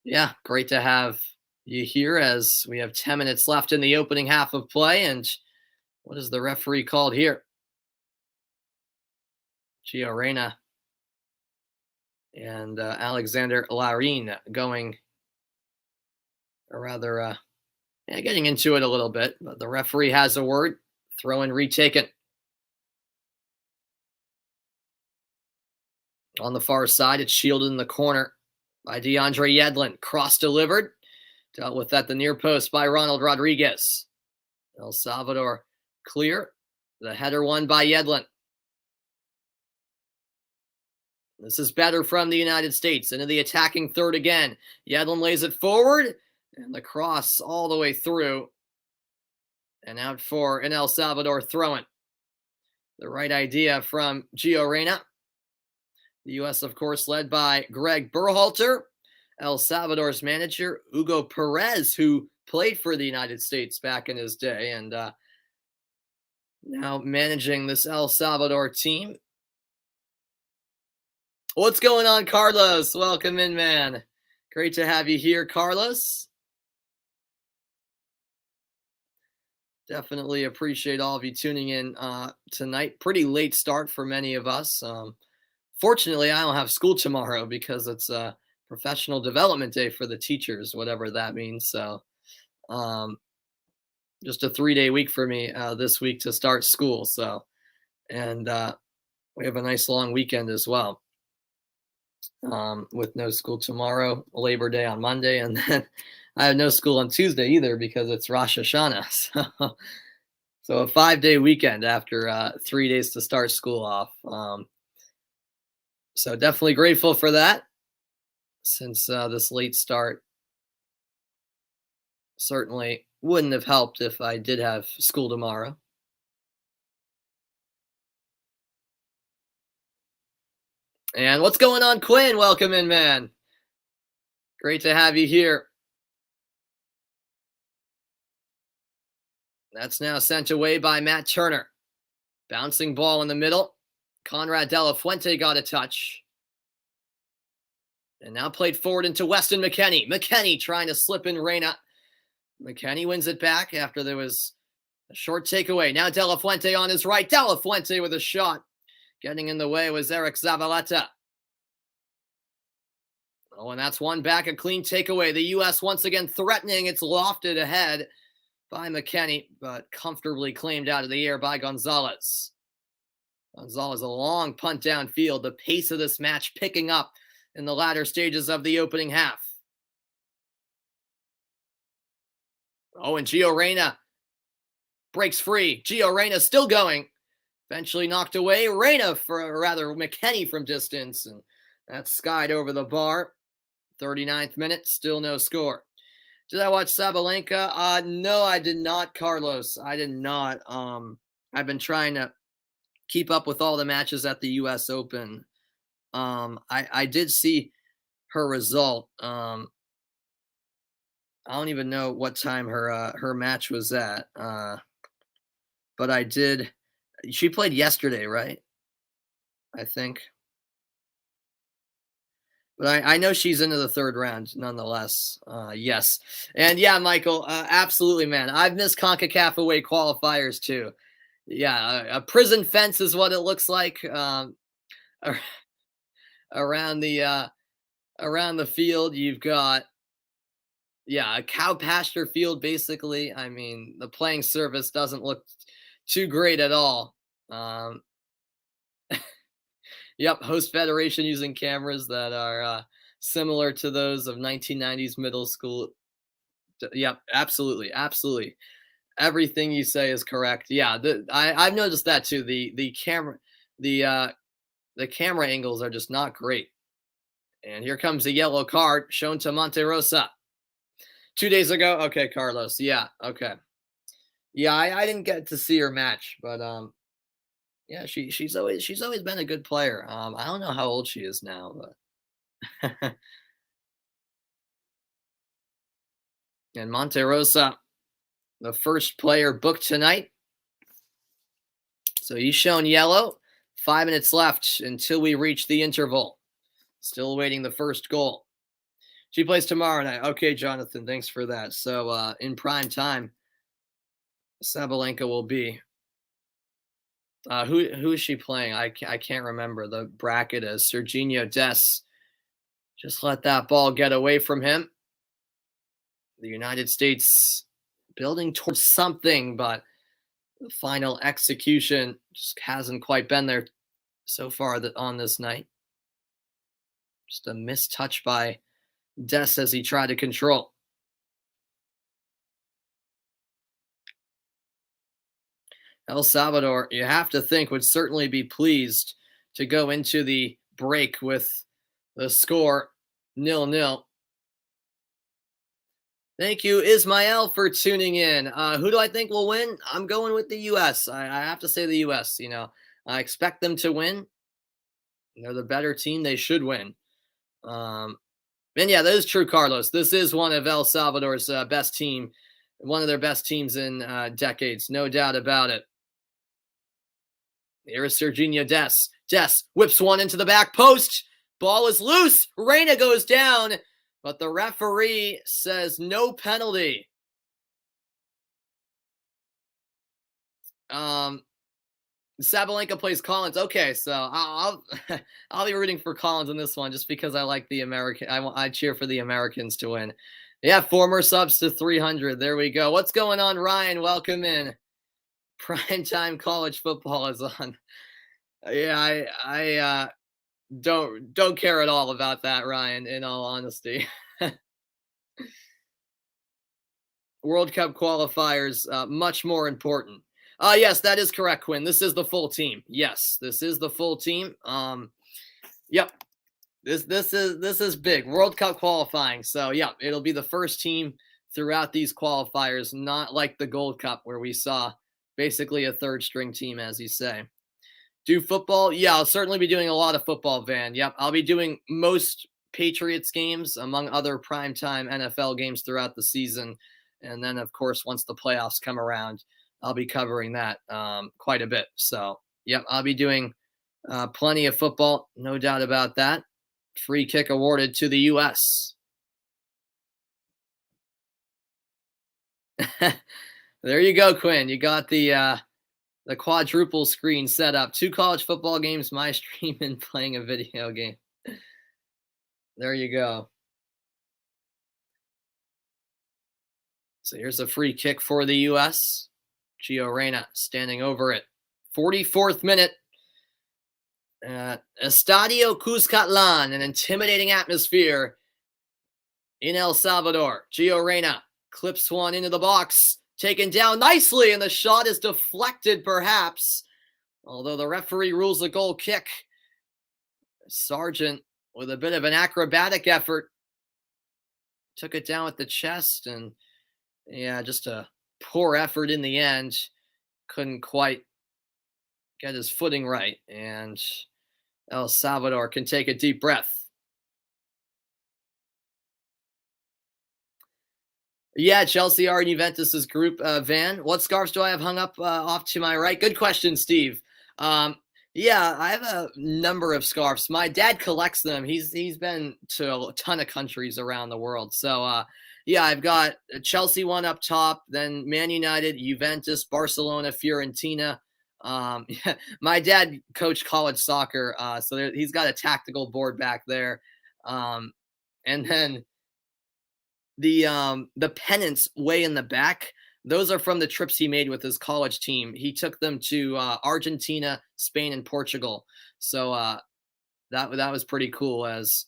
Speaker 1: yeah, great to have you here as we have 10 minutes left in the opening half of play. And what is the referee called here? Gio Reyna and Alexander Larin going, or rather, getting into it a little bit. But the referee has a word. Throw in retaken. On the far side, it's shielded in the corner by DeAndre Yedlin. Cross delivered. Dealt with at the near post by Ronald Rodriguez. El Salvador clear. The header won by Yedlin. This is better from the United States. Into the attacking third again. Yedlin lays it forward. And the cross all the way through. And out for an El Salvador throw-in. The right idea from Gio Reyna. The U.S., of course, led by Greg Berhalter. El Salvador's manager, Hugo Perez, who played for the United States back in his day. And now managing this El Salvador team. What's going on, Carlos? Welcome in, man. Great to have you here, Carlos. Definitely appreciate all of you tuning in tonight. Pretty late start for many of us. Fortunately, I don't have school tomorrow because it's a professional development day for the teachers, whatever that means. So just a 3-day week for me this week to start school. So, and we have a nice long weekend as well. With no school tomorrow, Labor Day on Monday, and then I have no school on Tuesday either because it's Rosh Hashanah. So a 5-day weekend after 3 days to start school off. So definitely grateful for that since this late start certainly wouldn't have helped if I did have school tomorrow. And what's going on, Quinn? Welcome in, man. Great to have you here. That's now sent away by Matt Turner. Bouncing ball in the middle. Conrad De La Fuente got a touch. And now played forward into Weston McKennie. McKennie trying to slip in Reyna. McKennie wins it back after there was a short takeaway. Now De La Fuente on his right. De La Fuente with a shot. Getting in the way was Eric Zavaleta. Oh, and that's one back, a clean takeaway. The U.S. once again threatening. It's lofted ahead by McKennie, but comfortably claimed out of the air by Gonzalez. Gonzalez, a long punt downfield. The pace of this match picking up in the latter stages of the opening half. Oh, and Gio Reyna breaks free. Gio Reyna still going. Eventually knocked away. McKennie from distance. And that's skied over the bar. 39th minute, still no score. Did I watch Sabalenka? No, I did not, Carlos. I did not. I've been trying to keep up with all the matches at the U.S. Open. I did see her result. I don't even know what time her match was at. But I did. She played yesterday, right? I think. But I know she's into the third round nonetheless. Yes. And yeah, Michael, absolutely, man. I've missed CONCACAF away qualifiers too. Yeah, a prison fence is what it looks like around the field. You've got, a cow pasture field, basically. I mean, the playing surface doesn't look too great at all. Yep, host federation using cameras that are similar to those of 1990s middle school. Yep, absolutely. Everything you say is correct. Yeah, I've noticed that too. The camera angles are just not great. And here comes a yellow card shown to Monterosa 2 days ago. Okay, Carlos. Yeah. Okay. Yeah, I didn't get to see her match, but yeah, she's always been a good player. I don't know how old she is now, but and Monterosa, the first player booked tonight. So he's shown yellow. 5 minutes left until we reach the interval. Still awaiting the first goal. She plays tomorrow night. Okay, Jonathan, thanks for that. So in prime time, Sabalenka will be. Who is she playing? I can't remember. The bracket is Serginho Dest. Just let that ball get away from him. The United States building towards something, but the final execution just hasn't quite been there so far on this night. Just a missed touch by Dest as he tried to control. El Salvador, you have to think, would certainly be pleased to go into the break with the score 0-0. Thank you, Ismael, for tuning in. Who do I think will win? I'm going with the U.S. I have to say the U.S. I expect them to win. They're the better team. They should win. And yeah, that is true, Carlos. This is one of El Salvador's best team, one of their best teams in decades, no doubt about it. Here is Serginho Dest. Dest whips one into the back post. Ball is loose. Reyna goes down, but the referee says no penalty. Sabalenka plays Collins. Okay, so I'll be rooting for Collins in this one just because I like the American. I cheer for the Americans to win. Yeah, former subs to 300. There we go. What's going on, Ryan? Welcome in. Primetime college football is on. Yeah, I don't care at all about that, Ryan, in all honesty. World Cup qualifiers, much more important. Yes, that is correct, Quinn. This is the full team. Yes, this is the full team. Yep. This is big. World Cup qualifying. So yeah, it'll be the first team throughout these qualifiers, not like the Gold Cup where we saw basically a third string team, as you say. Do football? Yeah, I'll certainly be doing a lot of football, Van. Yep, I'll be doing most Patriots games, among other primetime NFL games throughout the season. And then, of course, once the playoffs come around, I'll be covering that quite a bit. So, yep, I'll be doing plenty of football, no doubt about that. Free kick awarded to the U.S. There you go, Quinn. You got the quadruple screen set up. 2 college football games, my stream, and playing a video game. There you go. So here's a free kick for the U.S. Gio Reyna standing over it. 44th minute. Estadio Cuscatlan, an intimidating atmosphere in El Salvador. Gio Reyna clips one into the box, taken down nicely, and the shot is deflected perhaps, although the referee rules a goal kick. Sargent, with a bit of an acrobatic effort, took it down with the chest, and yeah, just a poor effort in the end. Couldn't quite get his footing right, and El Salvador can take a deep breath. Yeah, Chelsea are in Juventus's group. Van, what scarves do I have hung up off to my right? Good question, Steve. Um, yeah, I have a number of scarves. My dad collects them. He's been to a ton of countries around the world. So yeah, I've got a Chelsea one up top, then Man United, Juventus, Barcelona, Fiorentina. Yeah, my dad coached college soccer, so he's got a tactical board back there. And then the pennants way in the back, those are from the trips he made with his college team. He took them to Argentina, Spain, and Portugal. So that was pretty cool. As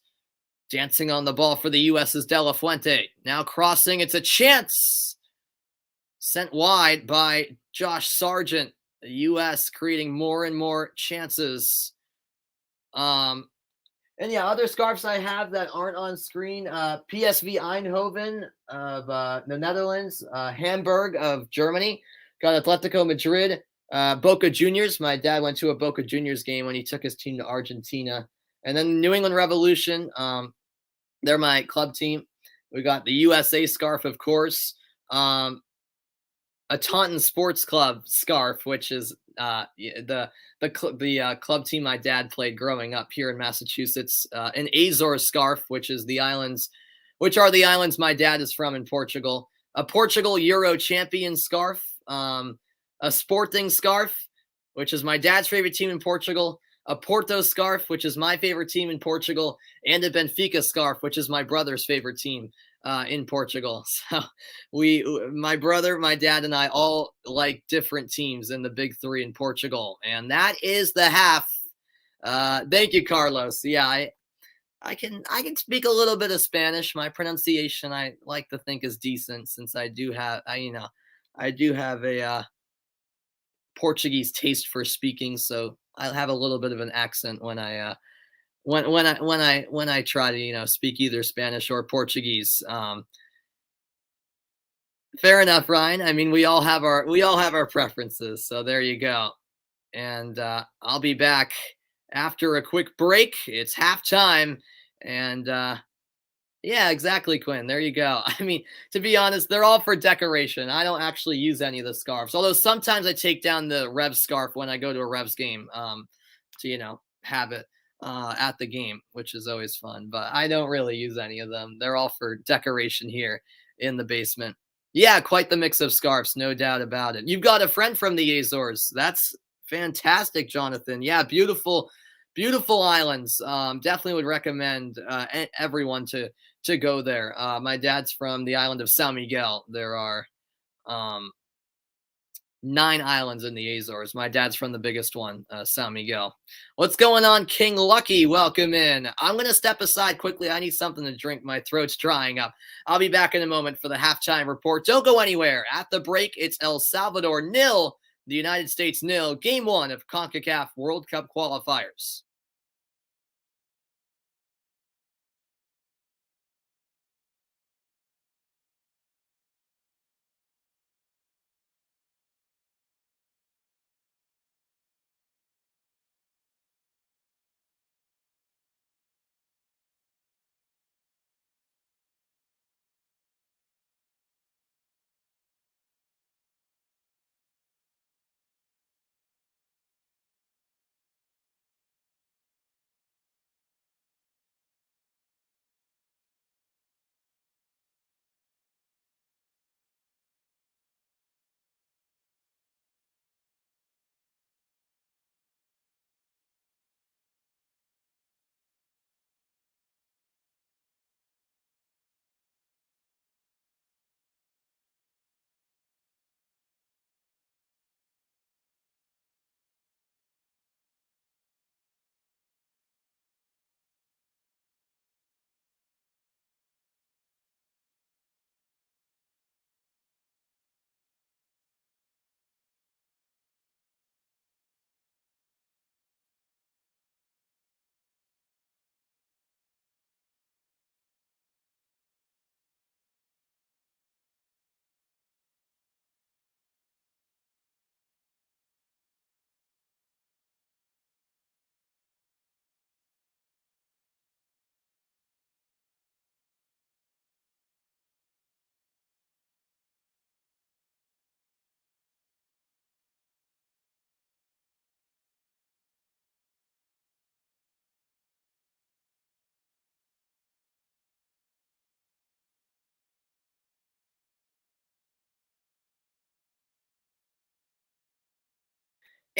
Speaker 1: dancing on the ball for the U.S. is De La Fuente. Now crossing, it's a chance. Sent wide by Josh Sargent. The U.S. creating more and more chances. And yeah, other scarves I have that aren't on screen: PSV Eindhoven of the Netherlands, Hamburg of Germany, got Atletico Madrid, Boca Juniors. My dad went to a Boca Juniors game when he took his team to Argentina. And then New England Revolution, they're my club team. We got the USA scarf, of course, a Taunton Sports Club scarf, which is the club team my dad played growing up here in Massachusetts. An Azores scarf, which are the islands my dad is from in Portugal. A Portugal Euro champion scarf. A Sporting scarf, which is my dad's favorite team in Portugal. A Porto scarf, which is my favorite team in Portugal, and a Benfica scarf, which is my brother's favorite team in Portugal. So my brother, my dad, and I all like different teams in the big three in Portugal. And that is the half. Thank you, Carlos. Yeah, I can speak a little bit of Spanish. My pronunciation, I like to think, is decent, since I do have a Portuguese taste for speaking, so I'll have a little bit of an accent when I try to speak either Spanish or Portuguese. Fair enough, Ryan. I mean, we all have our preferences, so there you go. And I'll be back after a quick break. It's halftime, and yeah, exactly, Quinn. There you go. I mean, to be honest, they're all for decoration. I don't actually use any of the scarves, although sometimes I take down the Revs scarf when I go to a Revs game to have it at the game, which is always fun. But I don't really use any of them. They're all for decoration here in the basement. Yeah, quite the mix of scarves, no doubt about it. You've got a friend from the Azores. That's fantastic, Jonathan. Yeah, beautiful, beautiful islands. Definitely would recommend everyone to go there. My dad's from the island of San Miguel. There are 9 islands in the Azores. My dad's from the biggest one, San Miguel. What's going on, King Lucky? Welcome in. I'm going to step aside quickly. I need something to drink. My throat's drying up. I'll be back in a moment for the halftime report. Don't go anywhere. At the break, it's El Salvador 0, the United States 0. Game 1 of CONCACAF World Cup qualifiers.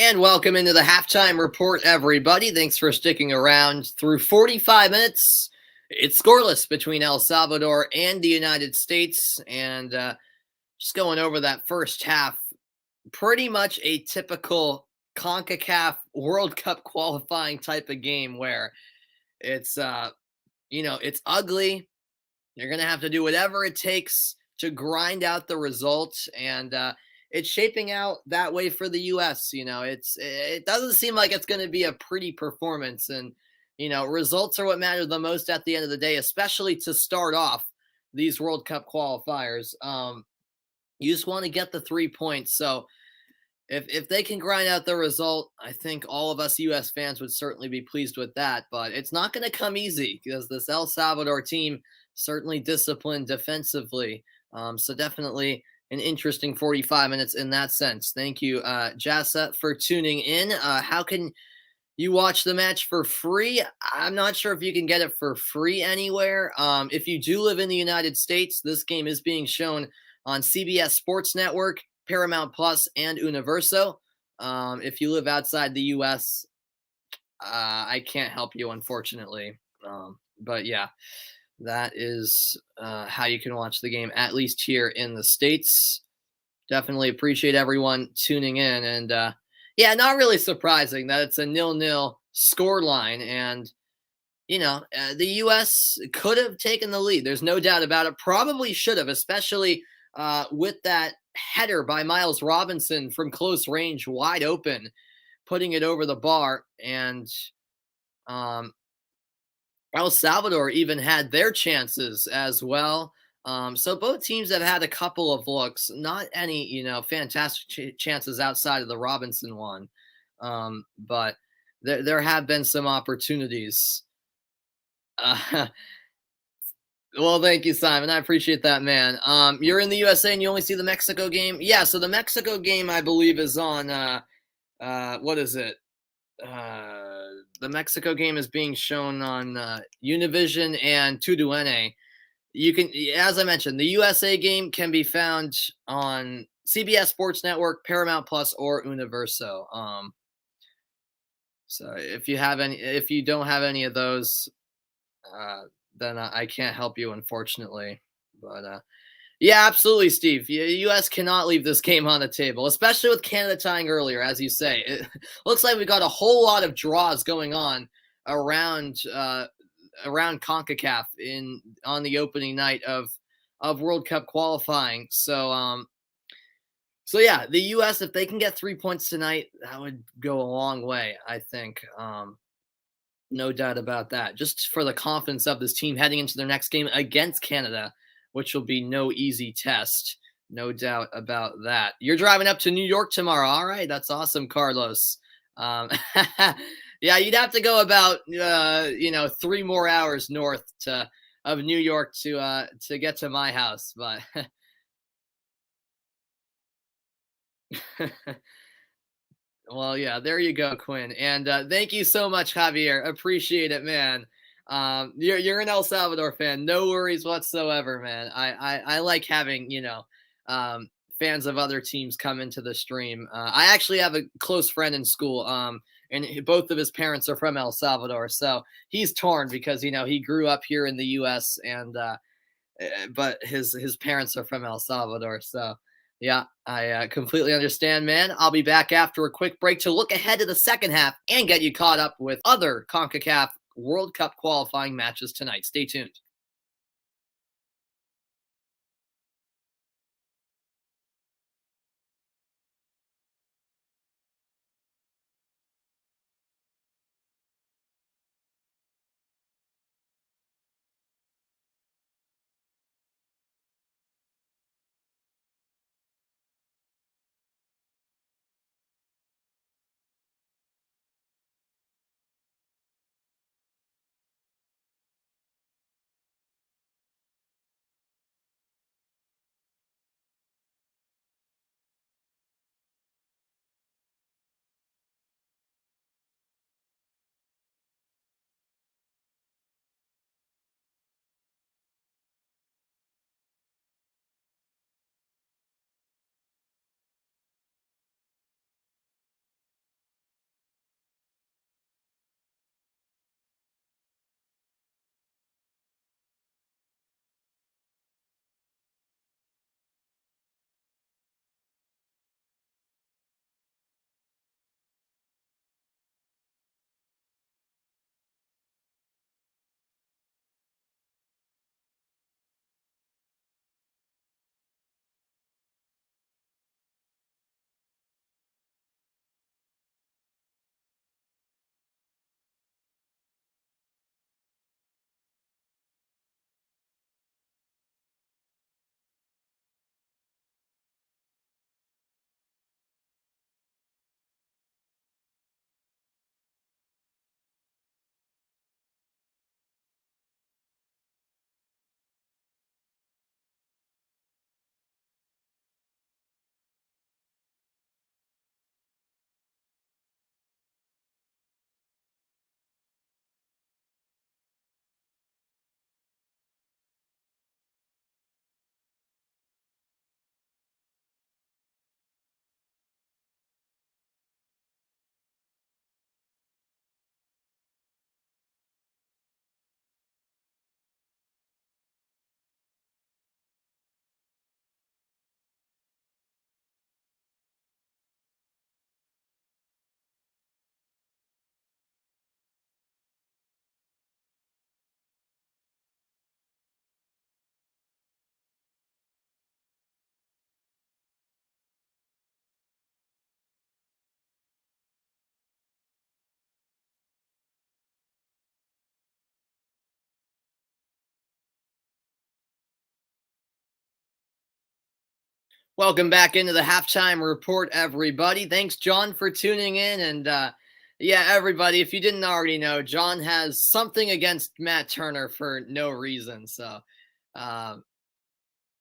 Speaker 1: And welcome into the halftime report, everybody. Thanks for sticking around through 45 minutes. It's scoreless between El Salvador and the United States. And just going over that first half, pretty much a typical CONCACAF World Cup qualifying type of game where it's, it's ugly. You're going to have to do whatever it takes to grind out the results. And it's shaping out that way for the U.S. It doesn't seem like it's going to be a pretty performance. And, results are what matter the most at the end of the day, especially to start off these World Cup qualifiers. You just want to get the 3 points. So if they can grind out the result, I think all of us U.S. fans would certainly be pleased with that. But it's not going to come easy because this El Salvador team certainly disciplined defensively. So definitely an interesting 45 minutes in that sense. Thank you, Jassa, for tuning in. How can you watch the match for free? I'm not sure if you can get it for free anywhere. If you do live in the United States, this game is being shown on CBS Sports Network, Paramount Plus, and Universo. If you live outside the U.S., I can't help you, unfortunately. But yeah, that is how you can watch the game, at least here in the States. Definitely appreciate everyone tuning in. And yeah, not really surprising that it's a 0-0 scoreline. And, the U.S. could have taken the lead. There's no doubt about it. Probably should have, especially with that header by Miles Robinson from close range, wide open, putting it over the bar. And um, El Salvador even had their chances as well. So both teams have had a couple of looks, not any, fantastic chances outside of the Robinson one. But there have been some opportunities. Uh, well, thank you, Simon. I appreciate that, man. You're in the USA and you only see the Mexico game. Yeah. So the Mexico game, I believe, is on, what is it? The Mexico game is being shown on Univision and Tuduene. You can, as I mentioned, the USA game can be found on CBS Sports Network, Paramount Plus, or Universo. So if you don't have any of those, then I can't help you, unfortunately. But yeah, absolutely, Steve. U.S. cannot leave this game on the table, especially with Canada tying earlier, as you say. It looks like we got a whole lot of draws going on around around CONCACAF on the opening night of World Cup qualifying. So yeah, the U.S. if they can get 3 points tonight, that would go a long way. I think. No doubt about that. Just for the confidence of this team heading into their next game against Canada, which will be no easy test. No doubt about that. You're driving up to New York tomorrow. All right. That's awesome, Carlos. Yeah, you'd have to go about, 3 more hours north of New York to get to my house. But well, yeah, there you go, Quinn. And thank you so much, Javier. Appreciate it, man. You're an El Salvador fan. No worries whatsoever, man. I like having fans of other teams come into the stream. I actually have a close friend in school. And both of his parents are from El Salvador, so he's torn because he grew up here in the U.S. and but his parents are from El Salvador, so. Yeah, I completely understand, man. I'll be back after a quick break to look ahead to the second half and get you caught up with other CONCACAF World Cup qualifying matches tonight. Stay tuned. Welcome back into the halftime report, everybody. Thanks, John, for tuning in. And yeah, everybody, if you didn't already know, John has something against Matt Turner for no reason. So um,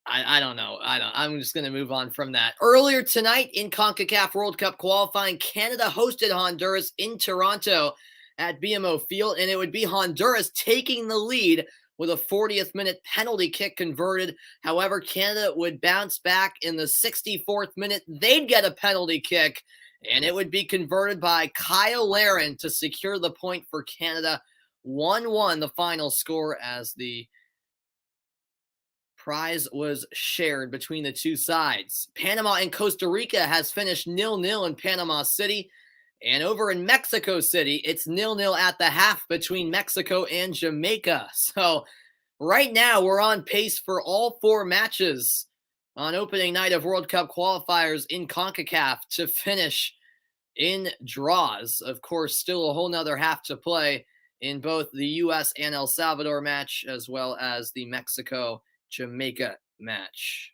Speaker 1: I don't know. I'm just going to move on from that. Earlier tonight in CONCACAF World Cup qualifying, Canada hosted Honduras in Toronto at BMO Field, and it would be Honduras taking the lead with a 40th minute penalty kick converted. However, Canada would bounce back in the 64th minute. They'd get a penalty kick, and it would be converted by Kyle Larin to secure the point for Canada. 1-1 the final score as the prize was shared between the two sides. Panama and Costa Rica has finished 0-0 in Panama City. And over in Mexico City, it's 0-0 at the half between Mexico and Jamaica. So right now, we're on pace for all four matches on opening night of World Cup qualifiers in CONCACAF to finish in draws. Of course, still a whole nother half to play in both the U.S. and El Salvador match, as well as the Mexico-Jamaica match.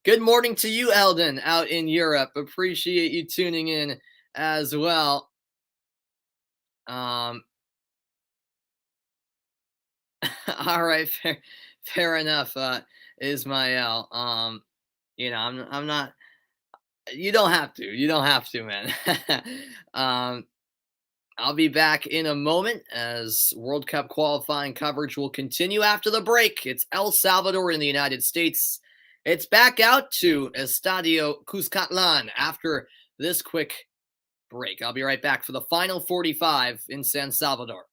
Speaker 1: Good morning to you, Eldon, out in Europe. Appreciate you tuning in as well. All right, fair enough, Ismael. I'm not. You don't have to. You don't have to, man. I'll be back in a moment as World Cup qualifying coverage will continue after the break. It's El Salvador in the United States. It's back out to Estadio Cuscatlan after this quick break. I'll be right back for the final 45 in San Salvador.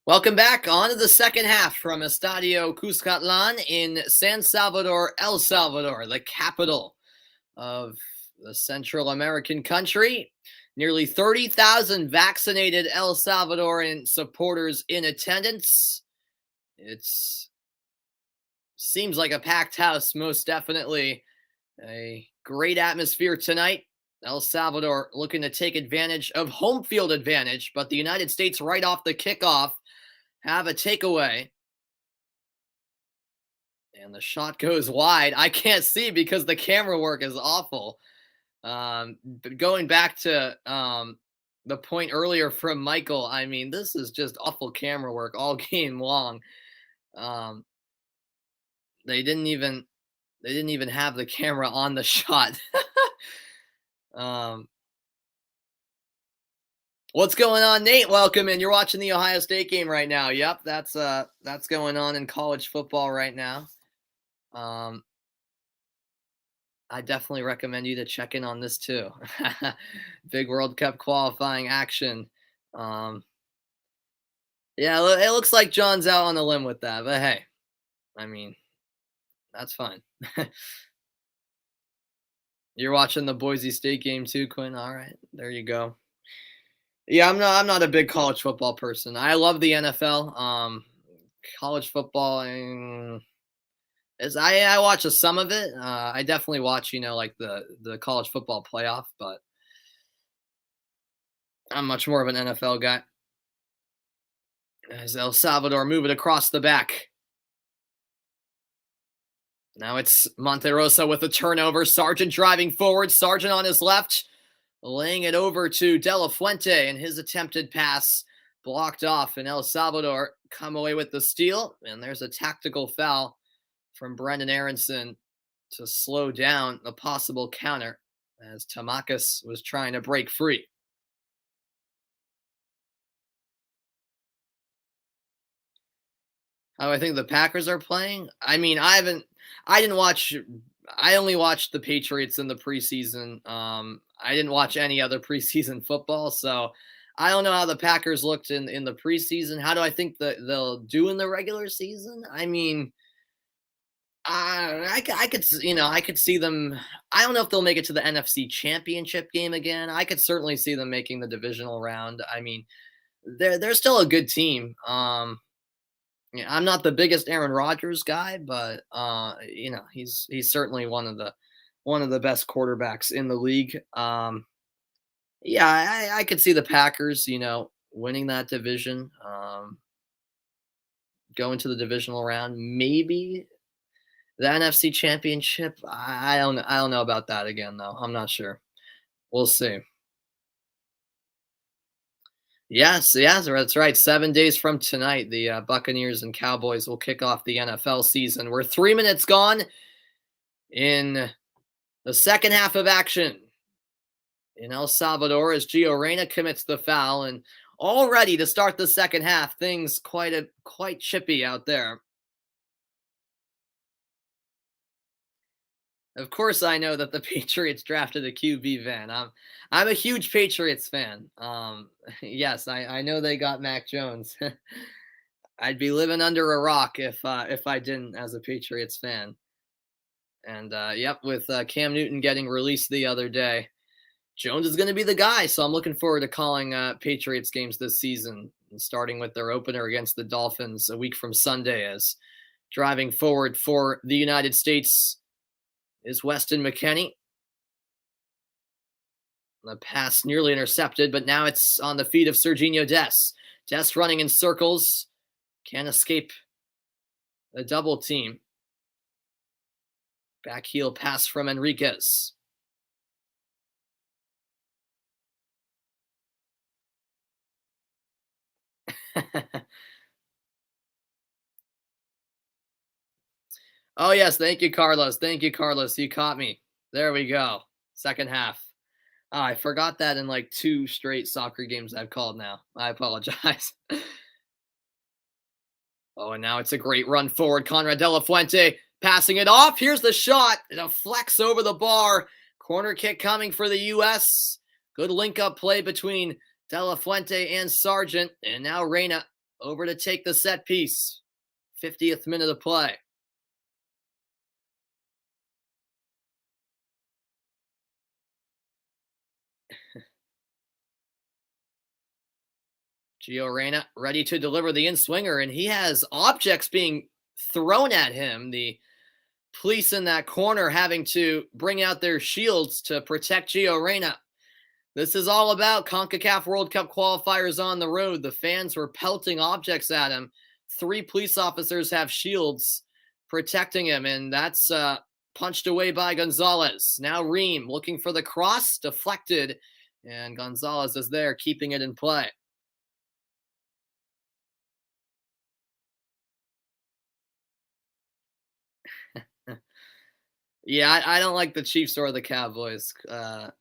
Speaker 1: Welcome back on to the second half from Estadio Cuscatlan in San Salvador, El Salvador, the capital of the Central American country. Nearly 30,000 vaccinated El Salvadoran supporters in attendance. It seems like a packed house, most definitely. A great atmosphere tonight. El Salvador looking to take advantage of home field advantage, but the United States right off the kickoff have a takeaway. And the shot goes wide. I can't see because the camera work is awful. But going back to the point earlier from Michael, I mean, this is just awful camera work all game long. Um, they didn't even have the camera on the shot. um, what's going on, Nate? Welcome in. You're watching the Ohio State game right now. Yep, that's going on in college football right now. I definitely recommend you to check in on this too. Big World Cup qualifying action. Um, yeah, it looks like John's out on a limb with that, but hey, I mean, that's fine. You're watching the Boise State game too, Quinn. All right, there you go. Yeah, I'm not a big college football person. I love the NFL. College football, is I watch some of it. I definitely watch, like the college football playoff, but I'm much more of an NFL guy. As El Salvador move it across the back. Now it's Monterosa with a turnover. Sargent driving forward. Sargent on his left, laying it over to De La Fuente, and his attempted pass blocked off. And El Salvador come away with the steal. And there's a tactical foul from Brendan Aronson to slow down the possible counter as Tamakis was trying to break free. How I think the Packers are playing? I mean, I only watched the Patriots in the preseason. I didn't watch any other preseason football, so I don't know how the Packers looked in the preseason. How do I think that they'll do in the regular season? I mean, I could see them. I don't know if they'll make it to the NFC Championship game again. I could certainly see them making the divisional round. I mean, they're still a good team. Yeah, I'm not the biggest Aaron Rodgers guy, but he's certainly one of the best quarterbacks in the league. Yeah, I could see the Packers, winning that division, going to the divisional round, maybe the NFC Championship. I don't know about that again though. I'm not sure. We'll see. Yes, yes, that's right. 7 days from tonight, the Buccaneers and Cowboys will kick off the NFL season. We're 3 minutes gone in the second half of action in El Salvador as Gio Reyna commits the foul, and already to start the second half, things quite chippy out there. Of course, I know that the Patriots drafted a QB van. I'm a huge Patriots fan. Yes, I know they got Mac Jones. I'd be living under a rock if I didn't as a Patriots fan. And yep, with Cam Newton getting released the other day, Jones is going to be the guy. So I'm looking forward to calling Patriots games this season, starting with their opener against the Dolphins a week from Sunday. As driving forward for the United States is Weston McKennie. The pass nearly intercepted, but now it's on the feet of Serginho Dest. Dest running in circles. Can't escape the double team. Back heel pass from Enriquez. Oh, yes. Thank you, Carlos. Thank you, Carlos. You caught me. There we go. Second half. Oh, I forgot that in like 2 straight soccer games I've called now. I apologize. Oh, and now it's a great run forward. Conrad De La Fuente passing it off. Here's the shot. It deflects over the bar. Corner kick coming for the U.S. Good link-up play between De La Fuente and Sargent. And now Reyna over to take the set piece. 50th minute of play. Gio Reyna ready to deliver the in-swinger, and he has objects being thrown at him. The police in that corner having to bring out their shields to protect Gio Reyna. This is all about CONCACAF World Cup qualifiers on the road. The fans were pelting objects at him. 3 police officers have shields protecting him, and that's punched away by Gonzalez. Now Ream looking for the cross, deflected, and Gonzalez is there, keeping it in play. Yeah, I don't like the Chiefs or the Cowboys, to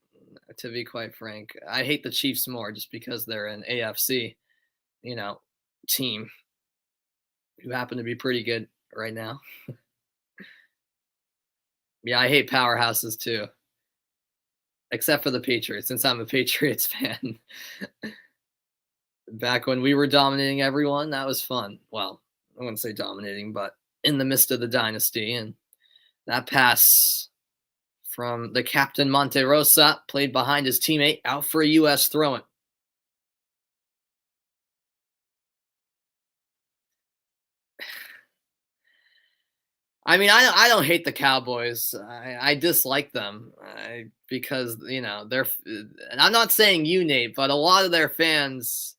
Speaker 1: be quite frank. I hate the Chiefs more just because they're an AFC, you know, team who happen to be pretty good right now. Yeah, I hate powerhouses too, except for the Patriots, since I'm a Patriots fan. Back when we were dominating everyone, that was fun. Well, I wouldn't say dominating, but in the midst of the dynasty. And that pass from the captain Monte Rosa, played behind his teammate, out for a U.S. throw-in. I mean, I don't hate the Cowboys. I dislike them because they're. And I'm not saying you, Nate, but a lot of their fans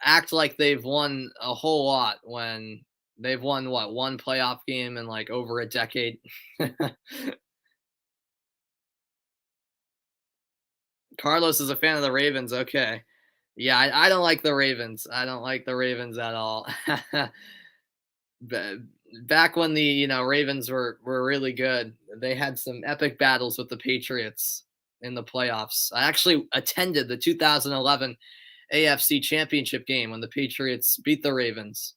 Speaker 1: act like they've won a whole lot when they've won what, one playoff game in like over a decade. Carlos is a fan of the Ravens. Okay. Yeah, I don't like the Ravens. I don't like the Ravens at all. Back when the Ravens were really good, they had some epic battles with the Patriots in the playoffs. I actually attended the 2011 AFC Championship game when the Patriots beat the Ravens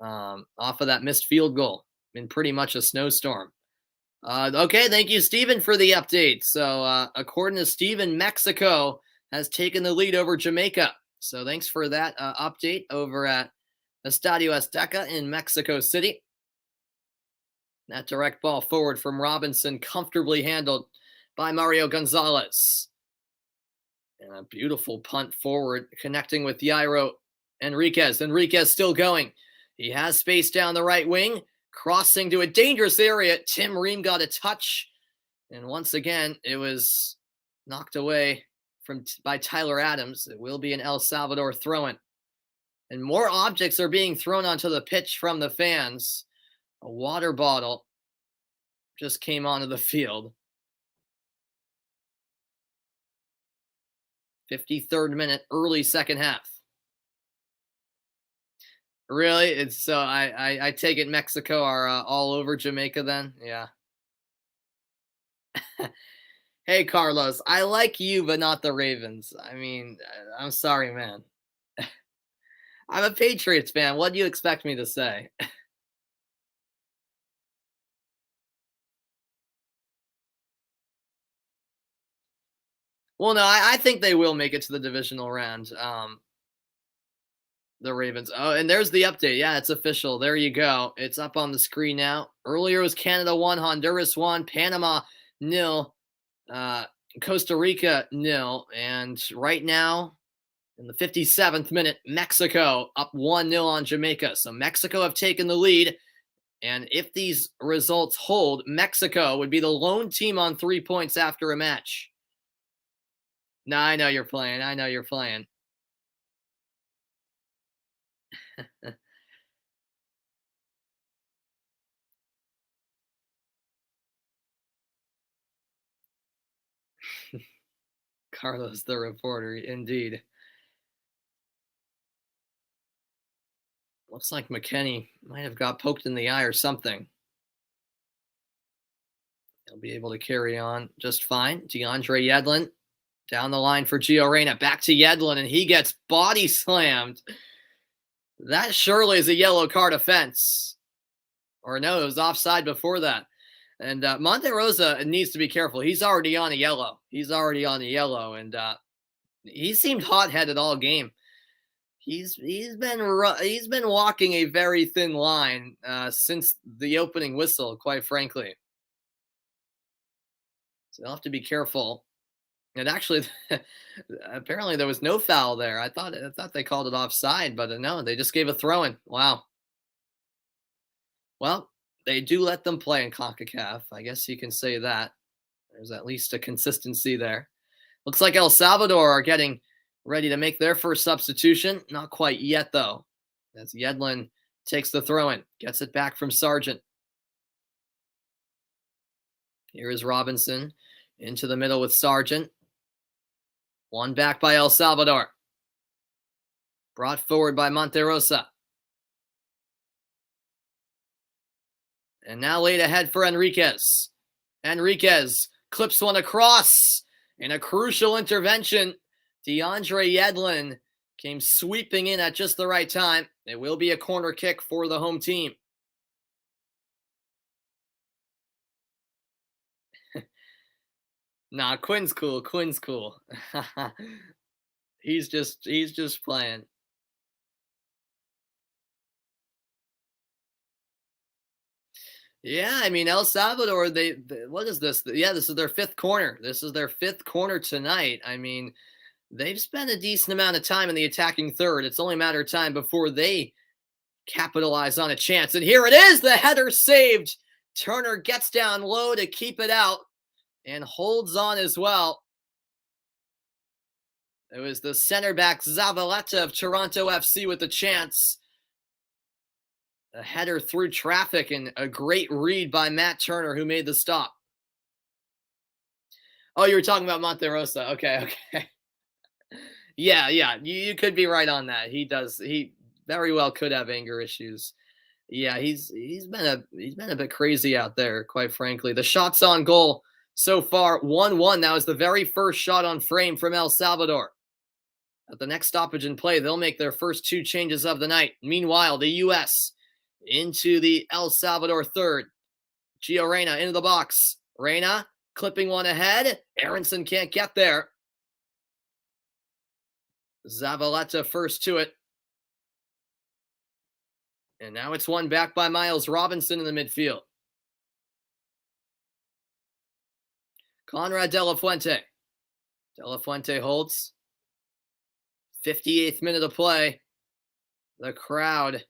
Speaker 1: off of that missed field goal in pretty much a snowstorm. Okay, thank you, Steven, for the update. So, according to Steven, Mexico has taken the lead over Jamaica. So, thanks for that update over at Estadio Azteca in Mexico City. That direct ball forward from Robinson, comfortably handled by Mario Gonzalez. And a beautiful punt forward, connecting with Jairo Enriquez. Enriquez still going. He has space down the right wing, crossing to a dangerous area. Tim Ream got a touch. And once again, it was knocked away by Tyler Adams. It will be an El Salvador throw-in. And more objects are being thrown onto the pitch from the fans. A water bottle just came onto the field. 53rd minute, early second half. Really? It's so I take it Mexico are all over Jamaica then? Yeah. Hey, Carlos, I like you, but not the Ravens. I mean, I'm sorry, man. I'm a Patriots fan. What do you expect me to say? Well, no, I think they will make it to the divisional round. The Ravens. Oh, and there's the update. Yeah, it's official. There you go. It's up on the screen now. Earlier was Canada 1, Honduras 1, Panama 0, Costa Rica 0, and right now in the 57th minute, Mexico up 1-0 on Jamaica. So Mexico have taken the lead. And if these results hold, Mexico would be the lone team on 3 points after a match. No, I know you're playing. I know you're playing. Carlos, the reporter, indeed. Looks like McKenny might have got poked in the eye or something. He'll be able to carry on just fine. DeAndre Yedlin down the line for Gio Reyna. Back to Yedlin, and he gets body slammed. That surely is a yellow card offense. Or no, it was offside before that. And Monte Rosa needs to be careful. He's already on a yellow. And he seemed hot-headed all game. He's been walking a very thin line since the opening whistle, quite frankly. So they'll have to be careful. And actually, apparently there was no foul there. I thought they called it offside, but no, they just gave a throw-in. Wow. Well, they do let them play in CONCACAF. I guess you can say that. There's at least a consistency there. Looks like El Salvador are getting ready to make their first substitution. Not quite yet, though, as Yedlin takes the throw-in, gets it back from Sargent. Here is Robinson into the middle with Sargent. One back by El Salvador. Brought forward by Monterosa. And now laid ahead for Enriquez. Enriquez clips one across. In a crucial intervention, DeAndre Yedlin came sweeping in at just the right time. It will be a corner kick for the home team. Nah, Quinn's cool. Quinn's cool. he's just playing. Yeah, I mean El Salvador. They what is this? Yeah, this is their fifth corner. This is their fifth corner tonight. I mean, they've spent a decent amount of time in the attacking third. It's only a matter of time before they capitalize on a chance. And here it is. The header saved. Turner gets down low to keep it out and holds on as well. It was the center back Zavaleta of Toronto FC with the chance. A header through traffic and a great read by Matt Turner, who made the stop. Oh, you were talking about Monterosa. Okay. Yeah, you could be right on that. He very well could have anger issues. Yeah, he's been a bit crazy out there, quite frankly. The shots on goal so far, 1-1. That was the very first shot on frame from El Salvador. At the next stoppage in play, they'll make their first two changes of the night. Meanwhile, the U.S. into the El Salvador third. Gio Reyna into the box. Reyna clipping one ahead. Aronson can't get there. Zavaleta first to it. And now it's one back by Miles Robinson in the midfield. Conrad De La Fuente. De La Fuente holds. 58th minute of play. The crowd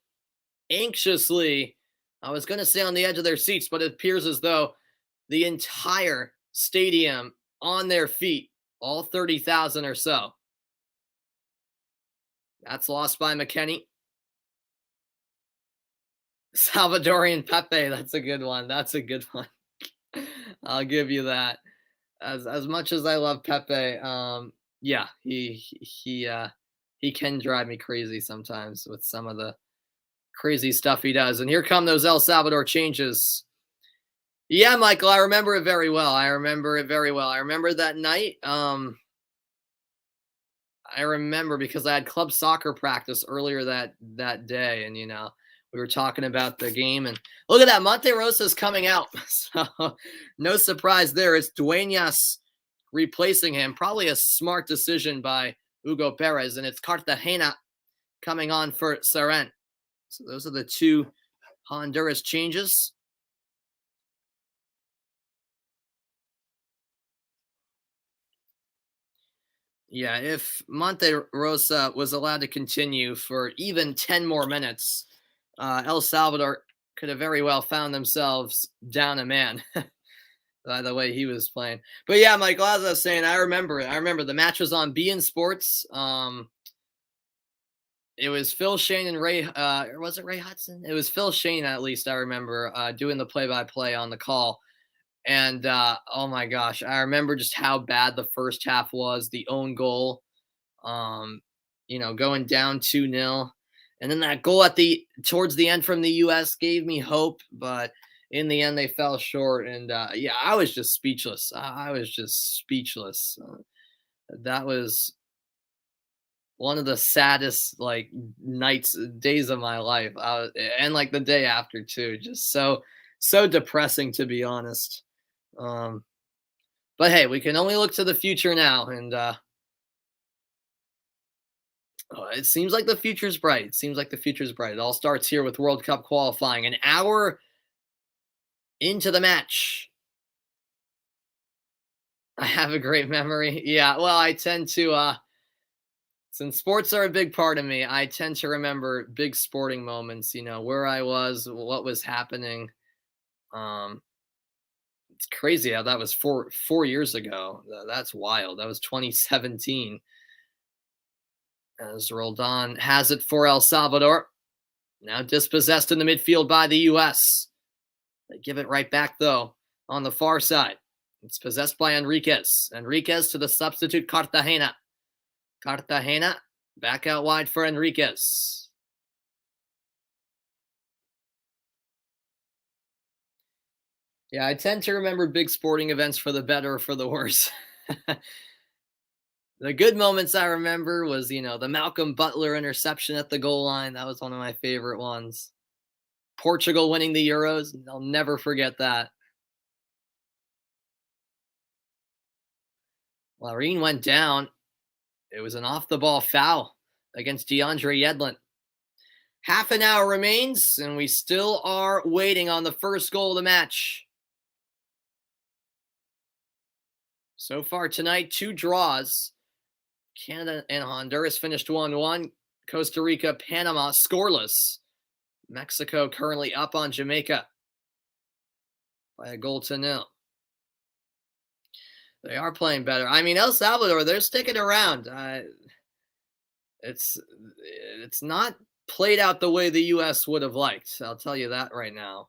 Speaker 1: anxiously, I was going to say on the edge of their seats, but it appears as though the entire stadium on their feet, all 30,000 or so. That's lost by McKennie. Salvadorian Pepe, that's a good one. That's a good one. I'll give you that. As much as I love Pepe, yeah, he can drive me crazy sometimes with some of the crazy stuff he does. And here come those El Salvador changes. Yeah, Michael, I remember it very well. I remember that night. I remember because I had club soccer practice earlier that day, and we were talking about the game. And look at that, Monterosa's coming out, so no surprise there. It's Dueñas replacing him. Probably a smart decision by Hugo Perez, and it's Cartagena coming on for Seren. So those are the two Honduras changes. Yeah, if Monterosa was allowed to continue for even 10 more minutes, El Salvador could have very well found themselves down a man by the way he was playing. But yeah, Michael, as I was saying, I remember it. I remember the match was on beIN Sports. It was Phil Shane and Ray, or was it Ray Hudson? It was Phil Shane, at least I remember, doing the play-by-play on the call. And oh my gosh, I remember just how bad the first half was. The own goal, going down 2-0, and then that goal towards the end from the U.S. gave me hope, but in the end they fell short. And yeah, I was just speechless. That was one of the saddest days of my life. And like the day after too, just so depressing, to be honest. But hey, we can only look to the future now, and it seems like the future's bright. It all starts here with World Cup qualifying. An hour into the match. I have a great memory. Yeah, well, I tend to, since sports are a big part of me, I tend to remember big sporting moments, where I was, what was happening. It's crazy how that was four years ago. That's wild. That was 2017. As Roldan has it for El Salvador. Now dispossessed in the midfield by the U.S. They give it right back, though. on the far side. It's possessed by Enriquez. Enriquez to the substitute Cartagena. Cartagena back out wide for Enriquez. Yeah, I tend to remember big sporting events for the better or for the worse. The good moments I remember was, the Malcolm Butler interception at the goal line. That was one of my favorite ones. Portugal winning the Euros. I'll never forget that. Larin went down. It was an off-the-ball foul against DeAndre Yedlin. Half an hour remains, and we still are waiting on the first goal of the match. So far tonight, 2 draws. Canada and Honduras finished 1-1. Costa Rica, Panama, scoreless. Mexico currently up on Jamaica by 1-0. They are playing better. I mean, El Salvador, they're sticking around. It's not played out the way the U.S. would have liked. I'll tell you that right now.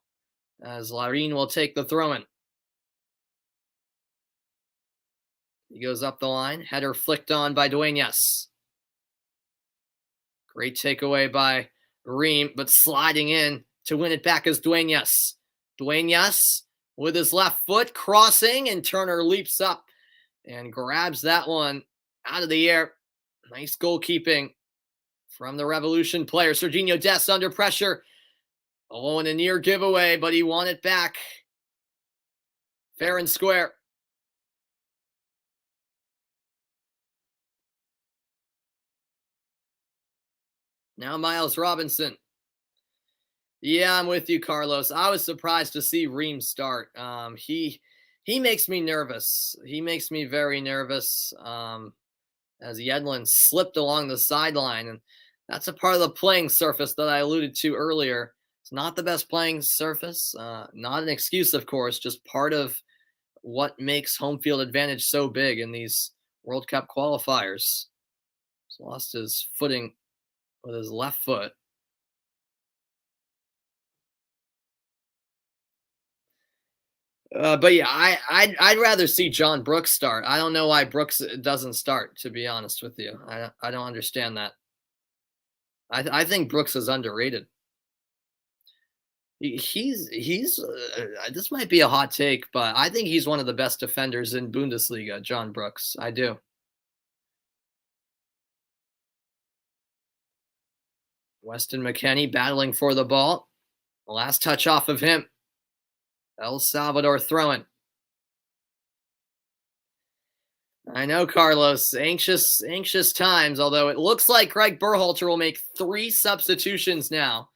Speaker 1: As Larin will take the throw-in. He goes up the line. Header flicked on by Dueñas. Great takeaway by Ream, but sliding in to win it back is Dueñas. Dueñas with his left foot crossing, and Turner leaps up and grabs that one out of the air. Nice goalkeeping from the Revolution player. Serginho Dest under pressure. Oh, and a near giveaway, but he won it back. Fair and square. Now Miles Robinson. Yeah, I'm with you, Carlos. I was surprised to see Ream start. He makes me nervous. He makes me very nervous as Yedlin slipped along the sideline. And that's a part of the playing surface that I alluded to earlier. It's not the best playing surface. Not an excuse, of course, just part of what makes home field advantage so big in these World Cup qualifiers. He's lost his footing with his left foot. But yeah, I'd rather see John Brooks start. I don't know why Brooks doesn't start, to be honest with you. I don't understand that. I think Brooks is underrated. He's this might be a hot take, but I think he's one of the best defenders in Bundesliga, John Brooks. I do. Weston McKennie battling for the ball. Last touch off of him. El Salvador throwing. I know, Carlos. Anxious times, although it looks like Greg Berhalter will make 3 substitutions now.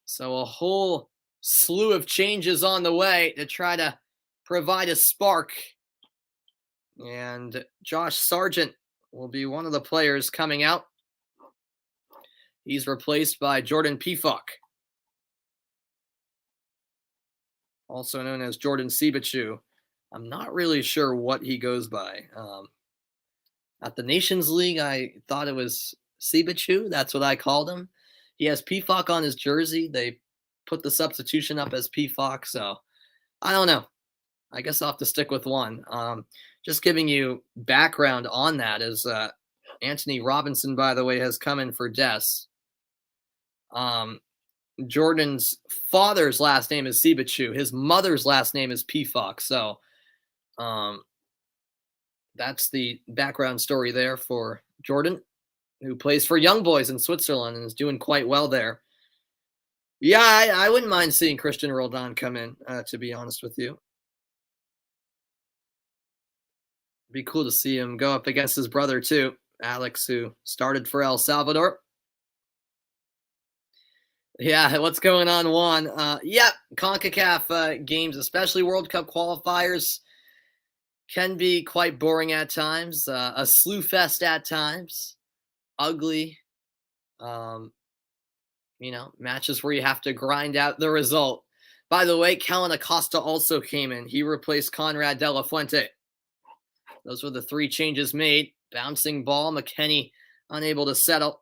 Speaker 1: So a whole slew of changes on the way to try to provide a spark. And Josh Sargent will be one of the players coming out. He's replaced by Jordan Pefok, also known as Jordan Sibachu. I'm not really sure what he goes by. At the Nations League, I thought it was Sibachu. That's what I called him. He has Pefok on his jersey. They put the substitution up as Pefok, so I don't know. I guess I'll have to stick with one. Just giving you background on that is Anthony Robinson, by the way, has come in for Dest. Jordan's father's last name is Sibachu. His mother's last name is Pefok. So that's the background story there for Jordan, who plays for Young Boys in Switzerland and is doing quite well there. Yeah, I wouldn't mind seeing Christian Roldan come in, to be honest with you. It'd be cool to see him go up against his brother, too, Alex, who started for El Salvador. Yeah, what's going on, Juan? CONCACAF games, especially World Cup qualifiers, can be quite boring at times, a slew fest at times, ugly, matches where you have to grind out the result. By the way, Kellen Acosta also came in. He replaced Conrad De La Fuente. Those were the 3 changes made. Bouncing ball, McKennie unable to settle.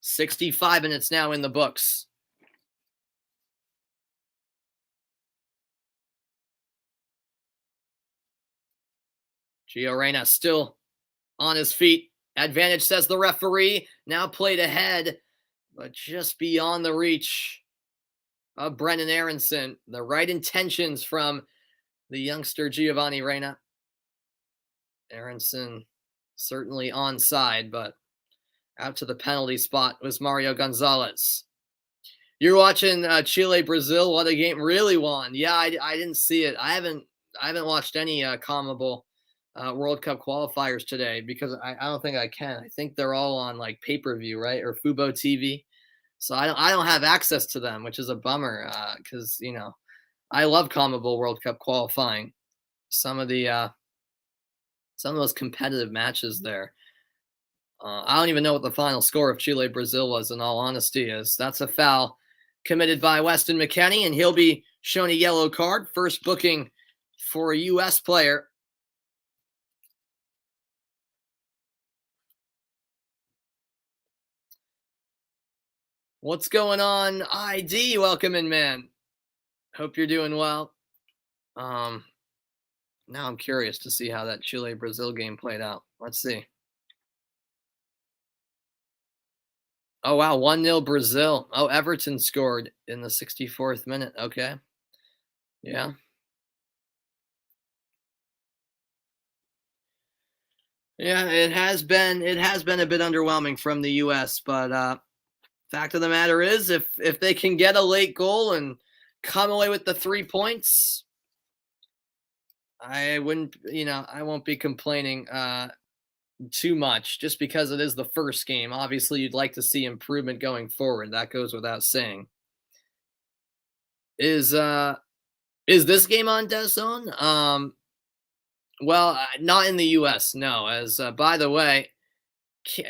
Speaker 1: 65 minutes now in the books. Gio Reyna still on his feet. Advantage, says the referee. Now played ahead, but just beyond the reach of Brennan Aronson. The right intentions from the youngster Giovanni Reyna. Aronson certainly onside, but out to the penalty spot was Mario Gonzalez. You're watching Chile Brazil. What a game! Really won. Yeah, I didn't see it. I haven't watched any CONMEBOL World Cup qualifiers today because I don't think I can. I think they're all on like pay-per-view, right, or Fubo TV. So I don't have access to them, which is a bummer because I love CONMEBOL World Cup qualifying. Some of those competitive matches there. I don't even know what the final score of Chile Brazil was. In all honesty, that's a foul committed by Weston McKennie, and he'll be shown a yellow card. First booking for a U.S. player. What's going on, ID? Welcome in, man. Hope you're doing well. Now I'm curious to see how that Chile-Brazil game played out. Let's see. Oh, wow, 1-0 Brazil. Oh, Everton scored in the 64th minute. Okay. Yeah. Yeah, it has been a bit underwhelming from the US, but fact of the matter is if they can get a late goal and come away with the 3 points, I won't be complaining too much just because it is the first game. Obviously, you'd like to see improvement going forward. That goes without saying. Is this game on DAZN? Well, not in the US, no. As by the way,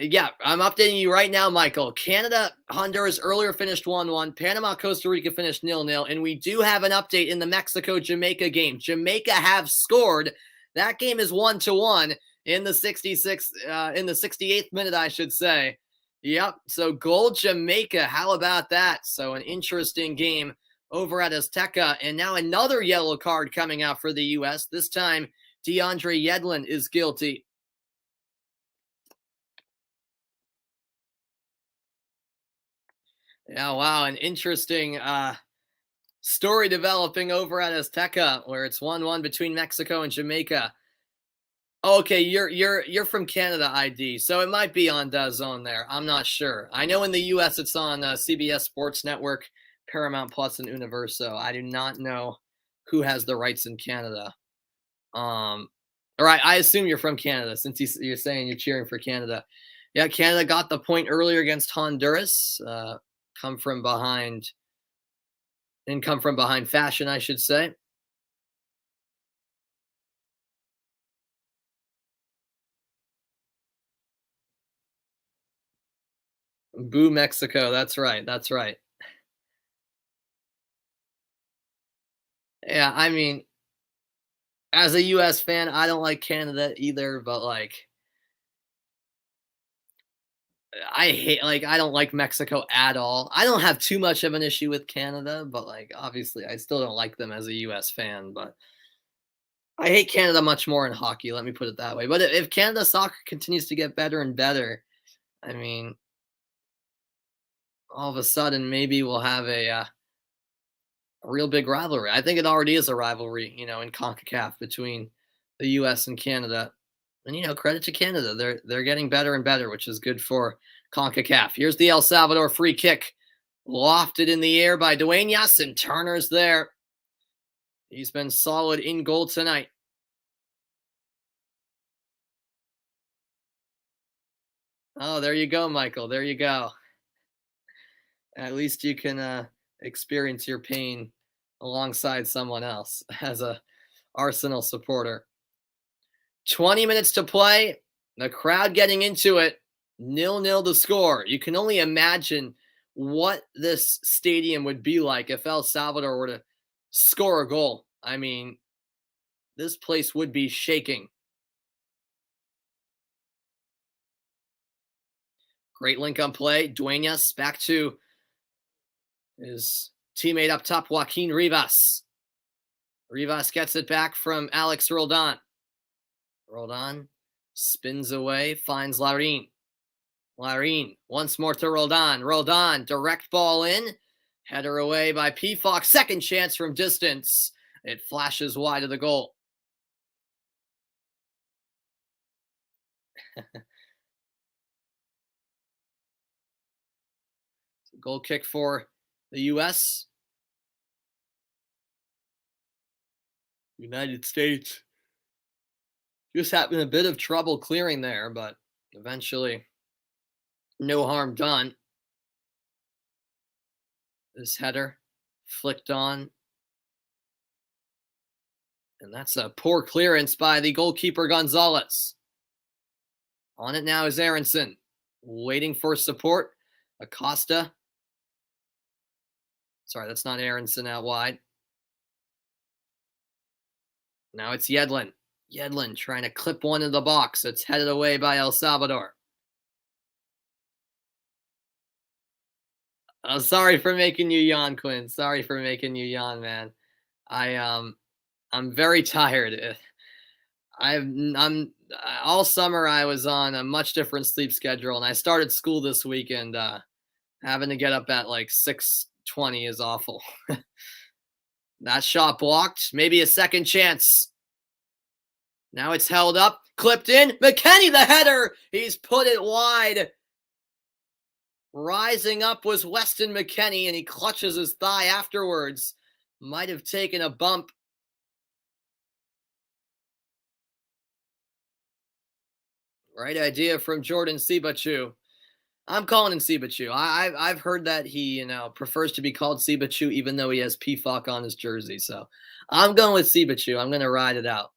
Speaker 1: yeah, I'm updating you right now, Michael. Canada, Honduras earlier finished 1-1. Panama, Costa Rica finished 0-0. And we do have an update in the Mexico-Jamaica game. Jamaica have scored. That game is 1-1 in the 68th minute, I should say. Yep. So goal Jamaica. How about that? So an interesting game over at Azteca. And now another yellow card coming out for the U.S. This time, DeAndre Yedlin is guilty. Yeah, wow, an interesting story developing over at Azteca, where it's 1-1 between Mexico and Jamaica. Okay, you're from Canada, ID, so it might be on DAZN there. I'm not sure. I know in the U.S. it's on CBS Sports Network, Paramount Plus, and Universo. I do not know who has the rights in Canada. All right, I assume you're from Canada since you're saying you're cheering for Canada. Yeah, Canada got the point earlier against Honduras. Come from behind fashion, I should say. Boo Mexico. That's right. That's right. Yeah, I mean, as a US fan, I don't like Canada either, but I don't like Mexico at all. I don't have too much of an issue with Canada, but obviously I still don't like them as a US fan, but I hate Canada much more in hockey, let me put it that way. But if Canada soccer continues to get better and better, I mean, all of a sudden maybe we'll have a real big rivalry. I think it already is a rivalry, in CONCACAF between the US and Canada. And credit to Canada. They're getting better and better, which is good for CONCACAF. Here's the El Salvador free kick. Lofted in the air by Dwayne Yassin. Turner's there. He's been solid in goal tonight. Oh, there you go, Michael. There you go. At least you can experience your pain alongside someone else as a Arsenal supporter. 20 minutes to play. The crowd getting into it. 0-0 to score. You can only imagine what this stadium would be like if El Salvador were to score a goal. I mean, this place would be shaking. Great link-up play. Duenas back to his teammate up top, Joaquin Rivas. Rivas gets it back from Alex Roldan. Roldan spins away, finds Larin. Larin once more to Roldan. Roldan, direct ball in. Header away by Pefok. Second chance from distance. It flashes wide of the goal. Goal kick for the U.S. United States just having a bit of trouble clearing there, but eventually no harm done. This header flicked on. And that's a poor clearance by the goalkeeper Gonzalez. On it now is Aronson. Waiting for support. Acosta. Sorry, that's not Aronson out wide. Now it's Yedlin. Yedlin trying to clip one in the box. It's headed away by El Salvador. Oh, sorry for making you yawn, Quinn. Sorry for making you yawn, man. I'm very tired. I'm all summer I was on a much different sleep schedule, and I started school this week, and having to get up at like 6:20 is awful. That shot blocked. Maybe a second chance. Now it's held up, clipped in. McKennie, the header. He's put it wide. Rising up was Weston McKennie, and he clutches his thigh afterwards. Might have taken a bump. Right idea from Jordan Sibachu. I'm calling him Sibachu. I've heard that he, prefers to be called Sibachu even though he has Pefok on his jersey. So I'm going with Sibachu. I'm going to ride it out.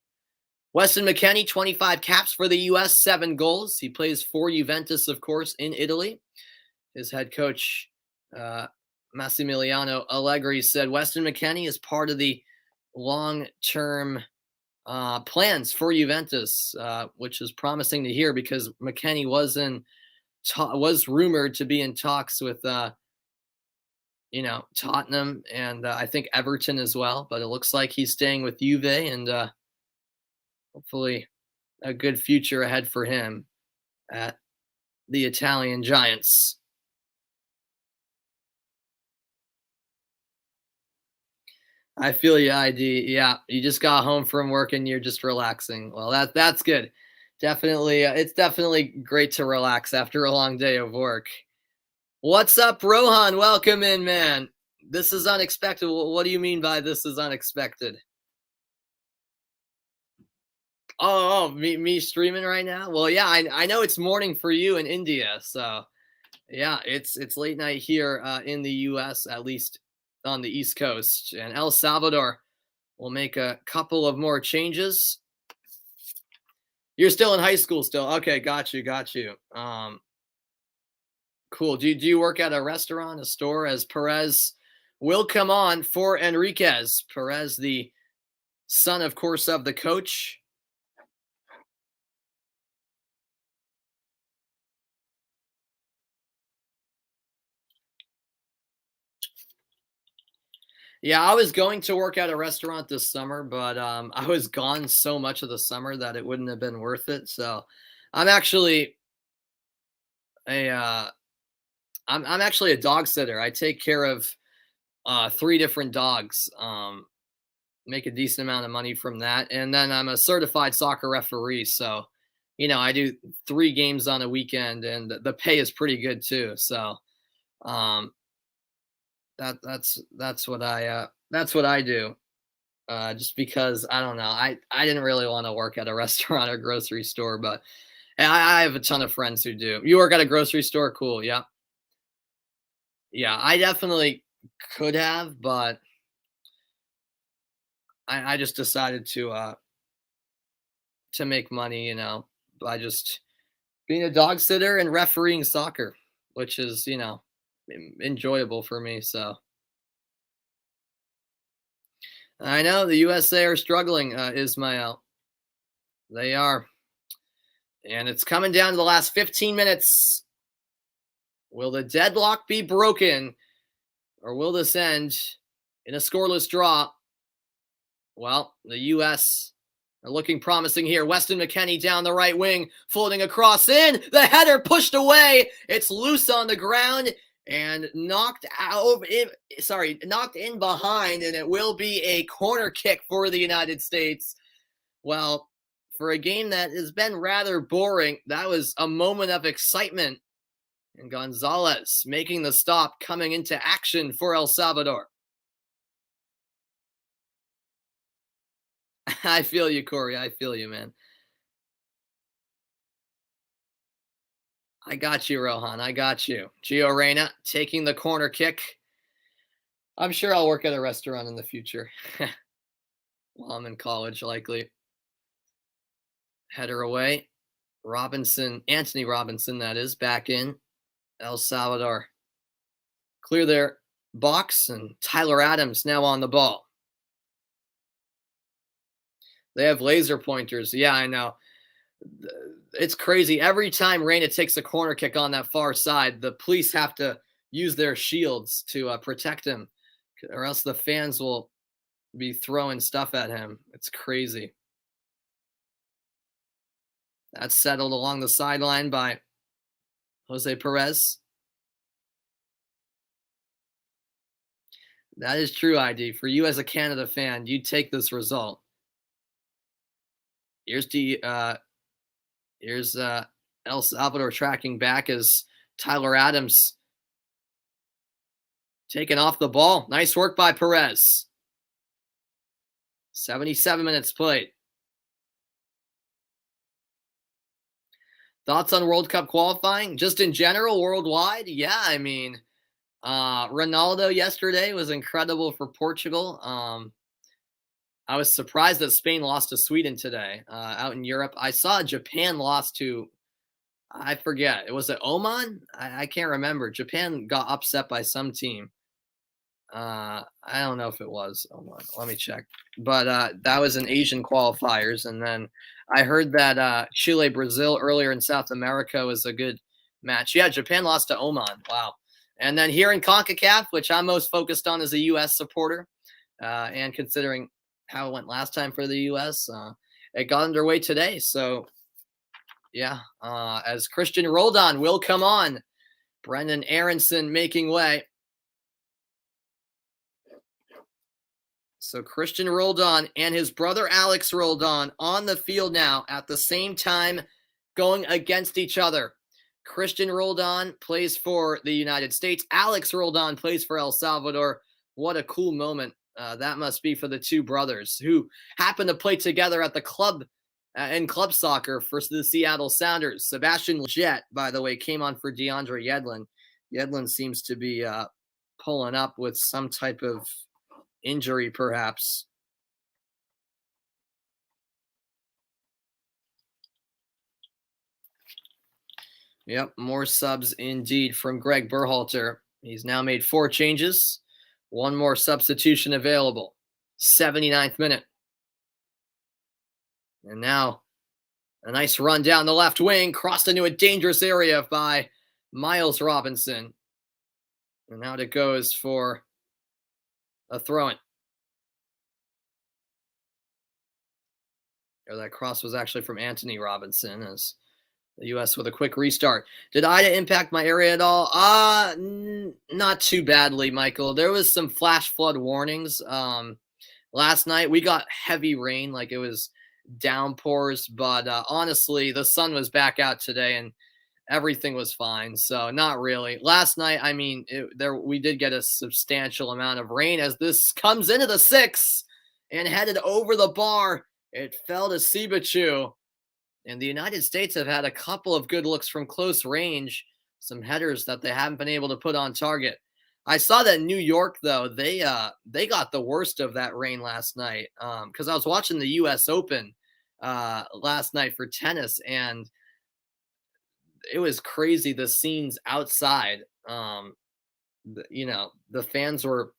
Speaker 1: Weston McKennie, 25 caps for the U.S., 7 goals. He plays for Juventus, of course, in Italy. His head coach, Massimiliano Allegri, said Weston McKennie is part of the long-term plans for Juventus, which is promising to hear because McKennie was rumored to be in talks with, Tottenham and I think Everton as well. But it looks like he's staying with Juve, and hopefully a good future ahead for him at the Italian Giants. I feel you, ID. Yeah, you just got home from work and you're just relaxing. Well, that's good. Definitely, it's definitely great to relax after a long day of work. What's up, Rohan? Welcome in, man. This is unexpected. What do you mean by this is unexpected? Oh, me streaming right now? Well, yeah, I know it's morning for you in India, so yeah, it's late night here in the U.S., at least on the East Coast. And El Salvador will make a couple of more changes. You're still in high school still. Okay, got you. Cool. Do you work at a restaurant, a store, as Perez will come on for Enriquez? Perez, the son, of course, of the coach. Yeah, I was going to work at a restaurant this summer, but I was gone so much of the summer that it wouldn't have been worth it. So I'm actually a I'm actually a dog sitter. I take care of 3 different dogs. Make a decent amount of money from that, and then I'm a certified soccer referee. So, I do 3 games on a weekend, and the pay is pretty good too. So, um, that's what I do. Just because I don't know, I didn't really want to work at a restaurant or grocery store, but I have a ton of friends who do. You work at a grocery store, cool? Yeah, yeah. I definitely could have, but I just decided to make money, by just being a dog sitter and refereeing soccer, which is enjoyable for me. So. I know the USA are struggling, Ismail. They are. And it's coming down to the last 15 minutes Will the deadlock be broken, or will this end in a scoreless draw? Well, the U.S. are looking promising here. Weston McKennie down the right wing, floating across in. The header pushed away. It's loose on the ground and knocked in behind, and it will be a corner kick for the United States. Well, for a game that has been rather boring, that was a moment of excitement. And Gonzalez making the stop, coming into action for El Salvador. I feel you, Corey. I feel you, man. I got you, Rohan. I got you. Gio Reyna taking the corner kick. I'm sure I'll work at a restaurant in the future. While I'm in college, likely. Header away. Robinson, Anthony Robinson, that is, back in. El Salvador clear their box, and Tyler Adams now on the ball. They have laser pointers. Yeah, I know. It's crazy. Every time Reyna takes a corner kick on that far side, the police have to use their shields to protect him, or else the fans will be throwing stuff at him. It's crazy. That's settled along the sideline by Jose Perez. That is true, ID. For you as a Canada fan, you'd take this result. Here's El Salvador tracking back as Tyler Adams taken off the ball. Nice work by Perez. 77 minutes played. Thoughts on World Cup qualifying? Just in general, worldwide? Yeah, I mean, Ronaldo yesterday was incredible for Portugal. I was surprised that Spain lost to Sweden today out in Europe. I saw Japan lost to, I forget, was it Oman? I can't remember. Japan got upset by some team. I don't know if it was Oman. Let me check. But that was in Asian qualifiers. And then I heard that Chile-Brazil earlier in South America was a good match. Yeah, Japan lost to Oman. Wow. And then here in CONCACAF, which I'm most focused on as a U.S. supporter, and considering how it went last time for the U.S., it got underway today. So, yeah, as Christian Roldan will come on, Brendan Aronson making way. So Christian Roldan and his brother Alex Roldan on the field now at the same time going against each other. Christian Roldan plays for the United States. Alex Roldan plays for El Salvador. What a cool moment that must be for the two brothers who happen to play together at the club in club soccer for the Seattle Sounders. Sebastian Lletget, by the way, came on for DeAndre Yedlin. Yedlin seems to be pulling up with some type of injury, perhaps. Yep, more subs indeed from Greg Berhalter. He's now made 4 changes. One more substitution available. 79th minute. And now a nice run down the left wing, crossed into a dangerous area by Miles Robinson. And out it goes for a throw-in. That cross was actually from Anthony Robinson, as the U.S. with a quick restart. Did Ida impact my area at all? Not too badly, Michael. There was some flash flood warnings. Last night we got heavy rain, like it was downpours, but honestly, the sun was back out today and everything was fine. So not really. Last night, I mean, we did get a substantial amount of rain as this comes into the 6 and headed over the bar. It fell to Sibachu. And the United States have had a couple of good looks from close range, some headers that they haven't been able to put on target. I saw that New York, though, they got the worst of that rain last night because I was watching the U.S. Open last night for tennis, and it was crazy, the scenes outside. The fans were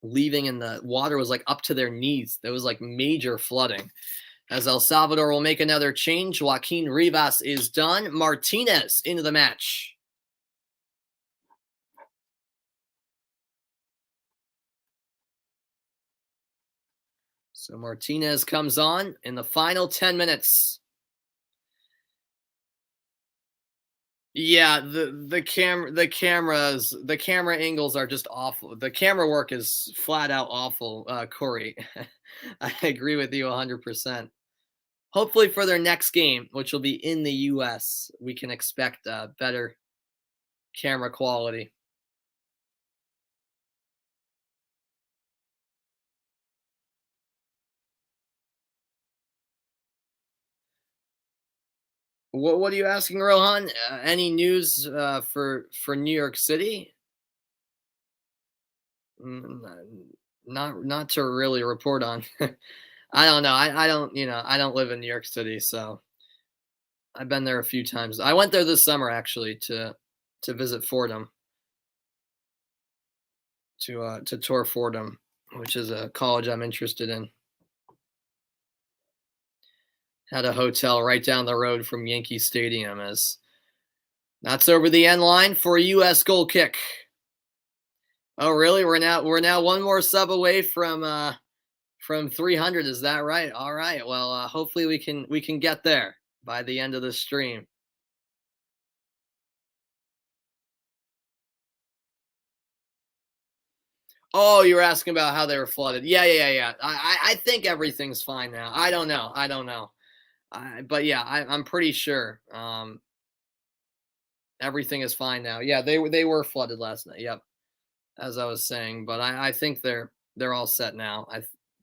Speaker 1: leaving and the water was like up to their knees. There was like major flooding. As El Salvador will make another change, Joaquin Rivas is done. Martinez into the match. So Martinez comes on in the final 10 minutes. Yeah, the camera angles are just awful. The camera work is flat out awful, Corey. I agree with you 100%. Hopefully for their next game, which will be in the US, we can expect better camera quality. What are you asking, Rohan? Any news for New York City? Mm, not to really report on. I don't know. I don't I don't live in New York City, so I've been there a few times. I went there this summer actually to visit Fordham to tour Fordham, which is a college I'm interested in. Had a hotel right down the road from Yankee Stadium as that's over the end line for a US goal kick. Oh really? We're now one more sub away from 300, is that right? All right. Well, hopefully we can get there by the end of the stream. Oh, you were asking about how they were flooded. Yeah. I think everything's fine now. I don't know. I don't know. But yeah, I'm pretty sure everything is fine now. Yeah, they were flooded last night. Yep, as I was saying. But I think they're all set now.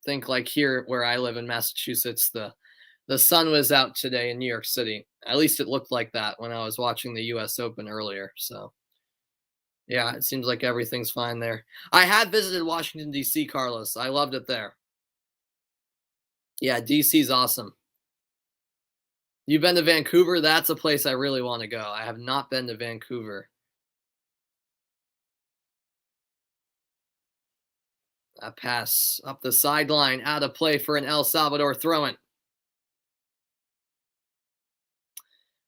Speaker 1: Think like here where I live in Massachusetts, the sun was out today in New York City. At least it looked like that when I was watching the U.S. Open earlier. So yeah, it seems like everything's fine there. I have visited Washington D.C., Carlos. I loved it there. Yeah, D.C.'s awesome. You've been to Vancouver? That's a place I really want to go. I have not been to Vancouver. A pass up the sideline, out of play for an El Salvador throw-in.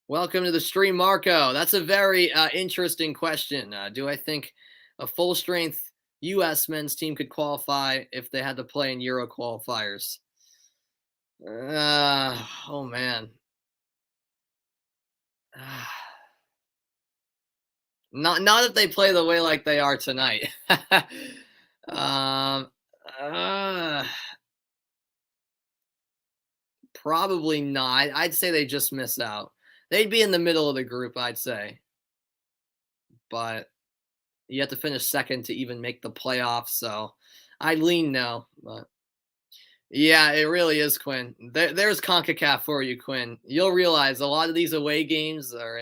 Speaker 1: Welcome to the stream, Marco. That's a very interesting question. Do I think a full-strength U.S. men's team could qualify if they had to play in Euro qualifiers? Oh man. Not if they play the way like they are tonight. um, uh, Probably not. I'd say they just miss out. They'd be in the middle of the group, I'd say. But you have to finish second to even make the playoffs, so I lean no. But yeah, it really is, Quinn. There's CONCACAF for you, Quinn. You'll realize a lot of these away games are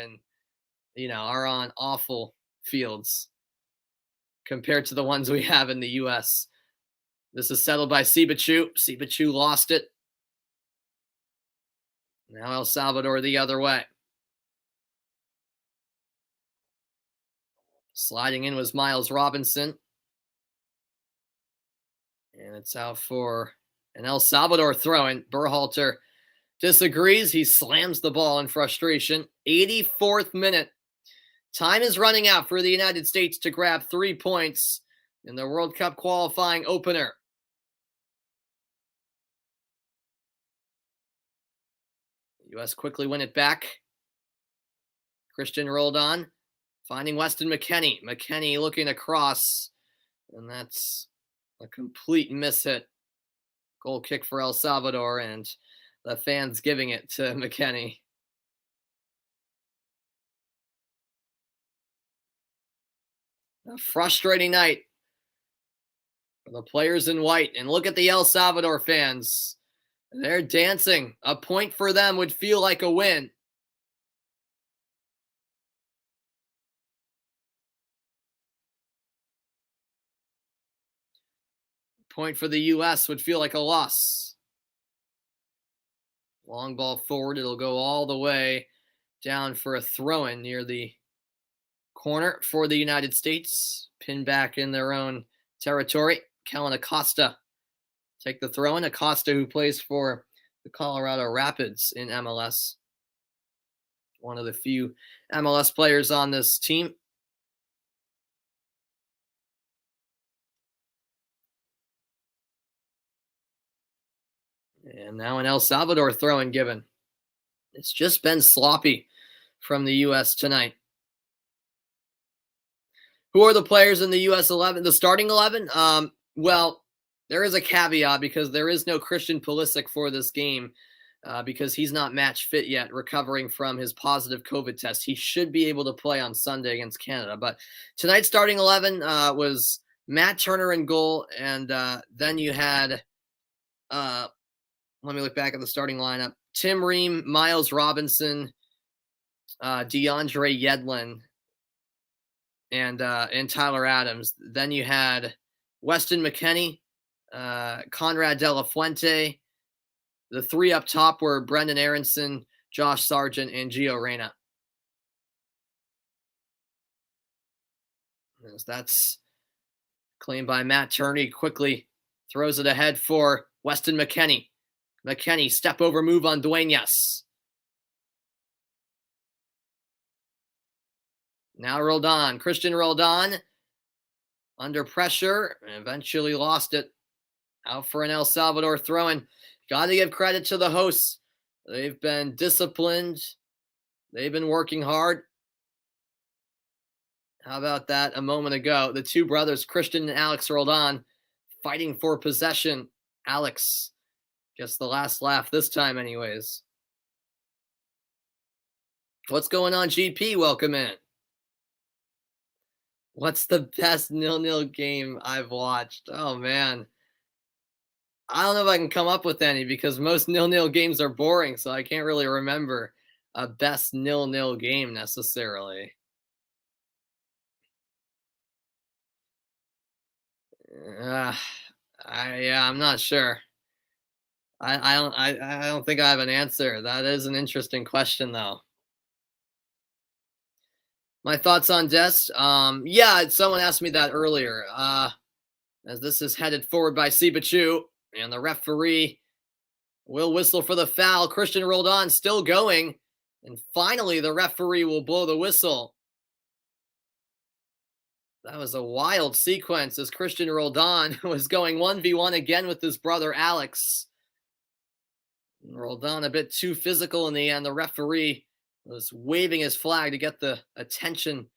Speaker 1: on awful fields compared to the ones we have in the U.S. This is settled by Sibachu. Sibachu lost it. Now El Salvador the other way. Sliding in was Miles Robinson. And it's out for an El Salvador throw-in. Berhalter disagrees. He slams the ball in frustration. 84th minute. Time is running out for the United States to grab 3 points in the World Cup qualifying opener. The U.S. quickly win it back. Christian rolled on, finding Weston McKennie. McKennie looking across, and that's a complete mishit. Goal kick for El Salvador, and the fans giving it to McKennie. A frustrating night for the players in white. And look at the El Salvador fans. They're dancing. A point for them would feel like a win. Point for the U.S. would feel like a loss. Long ball forward. It'll go all the way down for a throw-in near the corner for the United States. Pinned back in their own territory. Kellen Acosta take the throw-in. Acosta, who plays for the Colorado Rapids in MLS. One of the few MLS players on this team. And now an El Salvador throw-in given. It's just been sloppy from the U.S. tonight. Who are the players in the U.S. 11? The starting 11? Well, there is a caveat because there is no Christian Pulisic for this game because he's not match fit yet, recovering from his positive COVID test. He should be able to play on Sunday against Canada. But tonight's starting 11 was Matt Turner in goal, and then you had, let me look back at the starting lineup. Tim Ream, Miles Robinson, DeAndre Yedlin, and Tyler Adams. Then you had Weston McKennie, Conrad De La Fuente. The three up top were Brendan Aronson, Josh Sargent, and Gio Reyna. As that's claimed by Matt Turney. Quickly throws it ahead for Weston McKennie. McKennie, step over move on Duenas. Now Roldan, Christian Roldan, under pressure, and eventually lost it. Out for an El Salvador throw-in. Got to give credit to the hosts. They've been disciplined. They've been working hard. How about that a moment ago? The two brothers, Christian and Alex Roldan, fighting for possession. Alex gets the last laugh this time anyways. What's going on, GP? Welcome in. What's the best 0-0 game I've watched? Oh, man. I don't know if I can come up with any because most 0-0 games are boring, so I can't really remember a best 0-0 game necessarily. I'm not sure. I don't think I have an answer. That is an interesting question, though. My thoughts on Dest? Yeah, someone asked me that earlier. As this is headed forward by Sibachu, and the referee will whistle for the foul. Christian Roldan still going, and finally the referee will blow the whistle. That was a wild sequence as Christian Roldan was going 1v1 again with his brother Alex. Roldan a bit too physical in the end. The referee was waving his flag to get the attention,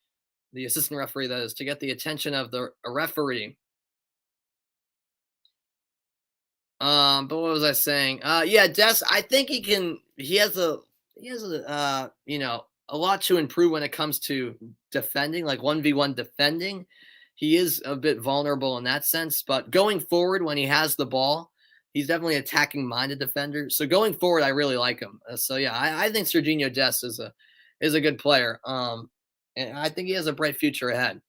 Speaker 1: the assistant referee that is, to get the attention of the referee. But what was I saying? Yeah, Des, I think he has a a lot to improve when it comes to defending, like 1v1 defending. He is a bit vulnerable in that sense, but going forward when he has the ball, he's definitely attacking minded defender. So going forward, I really like him. So yeah, I think Serginho Dest is a good player. And I think he has a bright future ahead.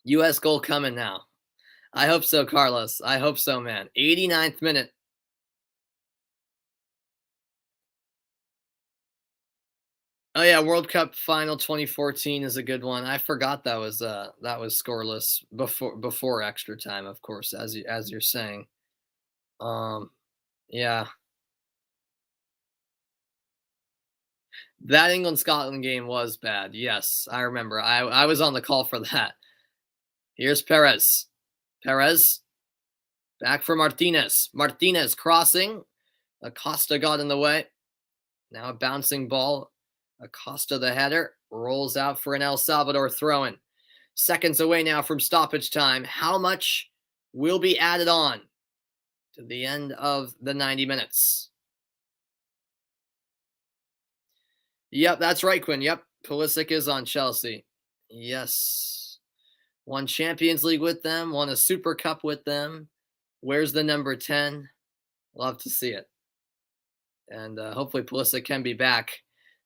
Speaker 1: US goal coming now. I hope so, Carlos. I hope so, man. 89th minute. Oh yeah, World Cup final 2014 is a good one. I forgot that was scoreless before extra time, of course, as you're saying. Yeah. That England-Scotland game was bad. Yes, I remember. I was on the call for that. Here's Perez. Perez. Back for Martinez. Martinez crossing. Acosta got in the way. Now a bouncing ball. Acosta, the header, rolls out for an El Salvador throw-in. Seconds away now from stoppage time. How much will be added on to the end of the 90 minutes? Yep, that's right, Quinn. Yep, Pulisic is on Chelsea. Yes. Won Champions League with them, won a Super Cup with them. Where's the number 10? Love to see it. And hopefully Pulisic can be back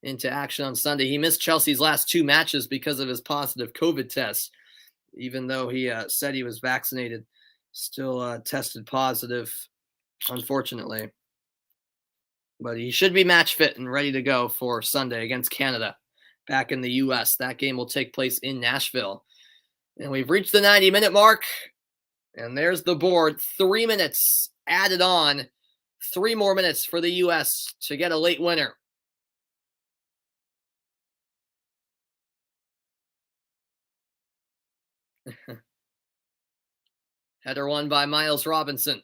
Speaker 1: into action on Sunday. He missed Chelsea's last two matches because of his positive COVID test, even though he said he was vaccinated. Still tested positive, unfortunately. But he should be match fit and ready to go for Sunday against Canada back in the U.S. That game will take place in Nashville. And we've reached the 90-minute mark. And there's the board. 3 minutes added on. 3 more minutes for the U.S. to get a late winner. Header won by Miles Robinson.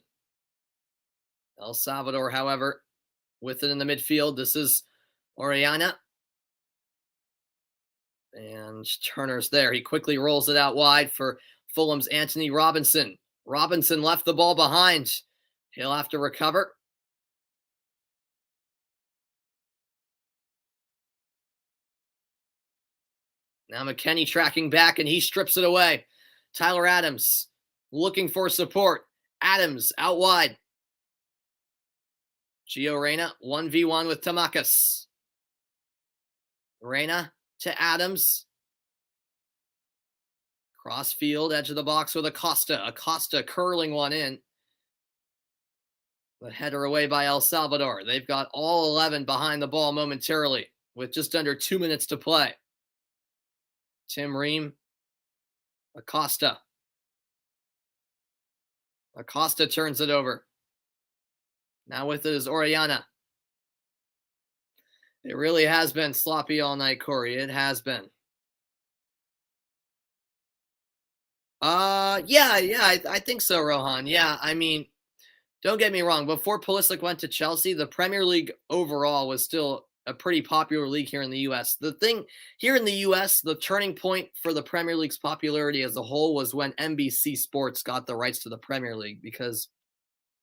Speaker 1: El Salvador, however, with it in the midfield. This is Orellana. And Turner's there. He quickly rolls it out wide for Fulham's Anthony Robinson. Robinson left the ball behind. He'll have to recover. Now McKennie tracking back, and he strips it away. Tyler Adams looking for support. Adams out wide. Gio Reyna 1v1 with Tamakas. Reyna to Adams. Cross field, edge of the box with Acosta. Acosta curling one in. The header away by El Salvador. They've got all 11 behind the ball momentarily with just under 2 minutes to play. Tim Ream. Acosta. Acosta turns it over. Now with it is Orellana. It really has been sloppy all night, Corey. It has been. I think so, Rohan. Yeah, I mean, don't get me wrong. Before Pulisic went to Chelsea, the Premier League overall was still a pretty popular league here in the U.S. The thing here in the U.S., the turning point for the Premier League's popularity as a whole was when NBC Sports got the rights to the Premier League, because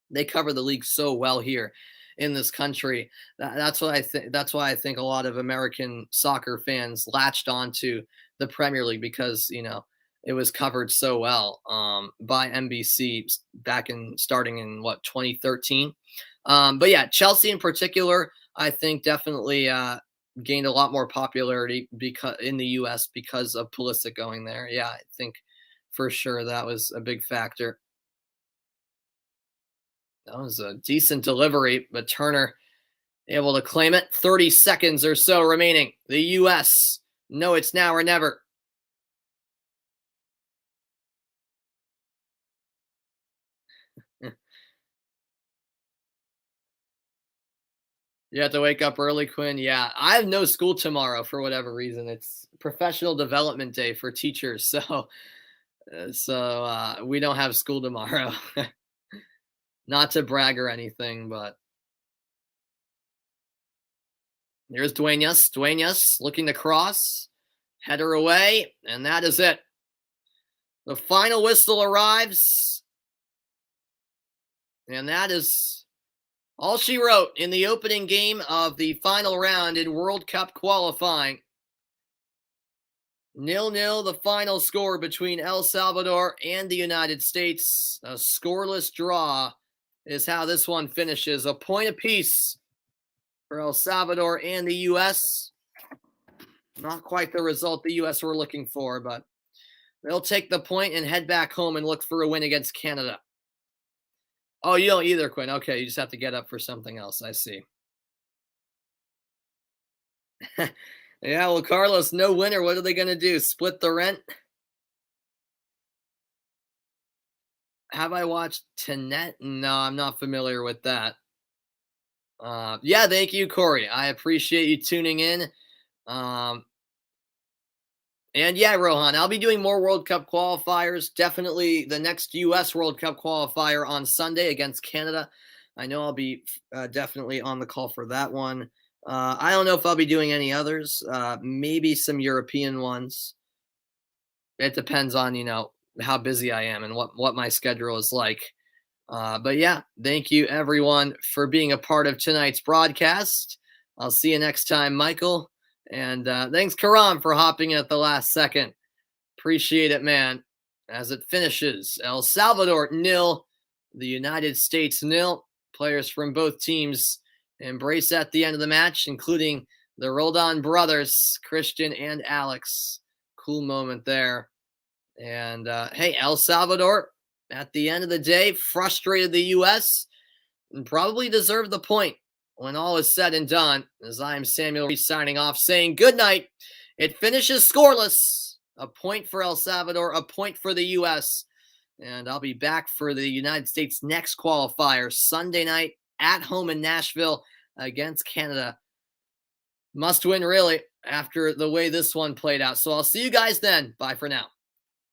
Speaker 1: they cover the league so well here in this country. That's what I think. That's why I think a lot of American soccer fans latched onto the Premier League, because it was covered so well by NBC starting in 2013. But yeah, Chelsea in particular, I think definitely gained a lot more popularity because in the U.S. because of Pulisic going there. Yeah, I think for sure that was a big factor. That was a decent delivery, but Turner able to claim it. 30 seconds or so remaining. The U.S. know it's now or never. You have to wake up early, Quinn. Yeah, I have no school tomorrow for whatever reason. It's professional development day for teachers, so we don't have school tomorrow. Not to brag or anything, but here's Duenas. Duenas looking to cross, header away, and that is it. The final whistle arrives, and that is all she wrote in the opening game of the final round in World Cup qualifying. 0-0, the final score between El Salvador and the United States. A scoreless draw is how this one finishes. A point apiece for El Salvador and the U.S. Not quite the result the U.S. were looking for, but they'll take the point and head back home and look for a win against Canada. Oh, you don't either, Quinn. Okay, you just have to get up for something else. I see. Yeah, well, Carlos, no winner. What are they going to do? Split the rent? Have I watched Tenet? No, I'm not familiar with that. Yeah, thank you, Corey. I appreciate you tuning in. And yeah, Rohan, I'll be doing more World Cup qualifiers. Definitely the next U.S. World Cup qualifier on Sunday against Canada. I know I'll be definitely on the call for that one. I don't know if I'll be doing any others. Maybe some European ones. It depends on, how busy I am and what my schedule is like. But yeah, thank you everyone for being a part of tonight's broadcast. I'll see you next time, Michael. And thanks, Karam, for hopping in at the last second. Appreciate it, man. As it finishes, El Salvador 0, the United States 0. Players from both teams embrace at the end of the match, including the Roldan brothers, Christian and Alex. Cool moment there. And hey, El Salvador, at the end of the day, frustrated the U.S. and probably deserved the point. When all is said and done, as I am Samuel Reese signing off, saying good night. It finishes scoreless. A point for El Salvador, a point for the U.S. And I'll be back for the United States next qualifier Sunday night at home in Nashville against Canada. Must win, really, after the way this one played out. So I'll see you guys then. Bye for now.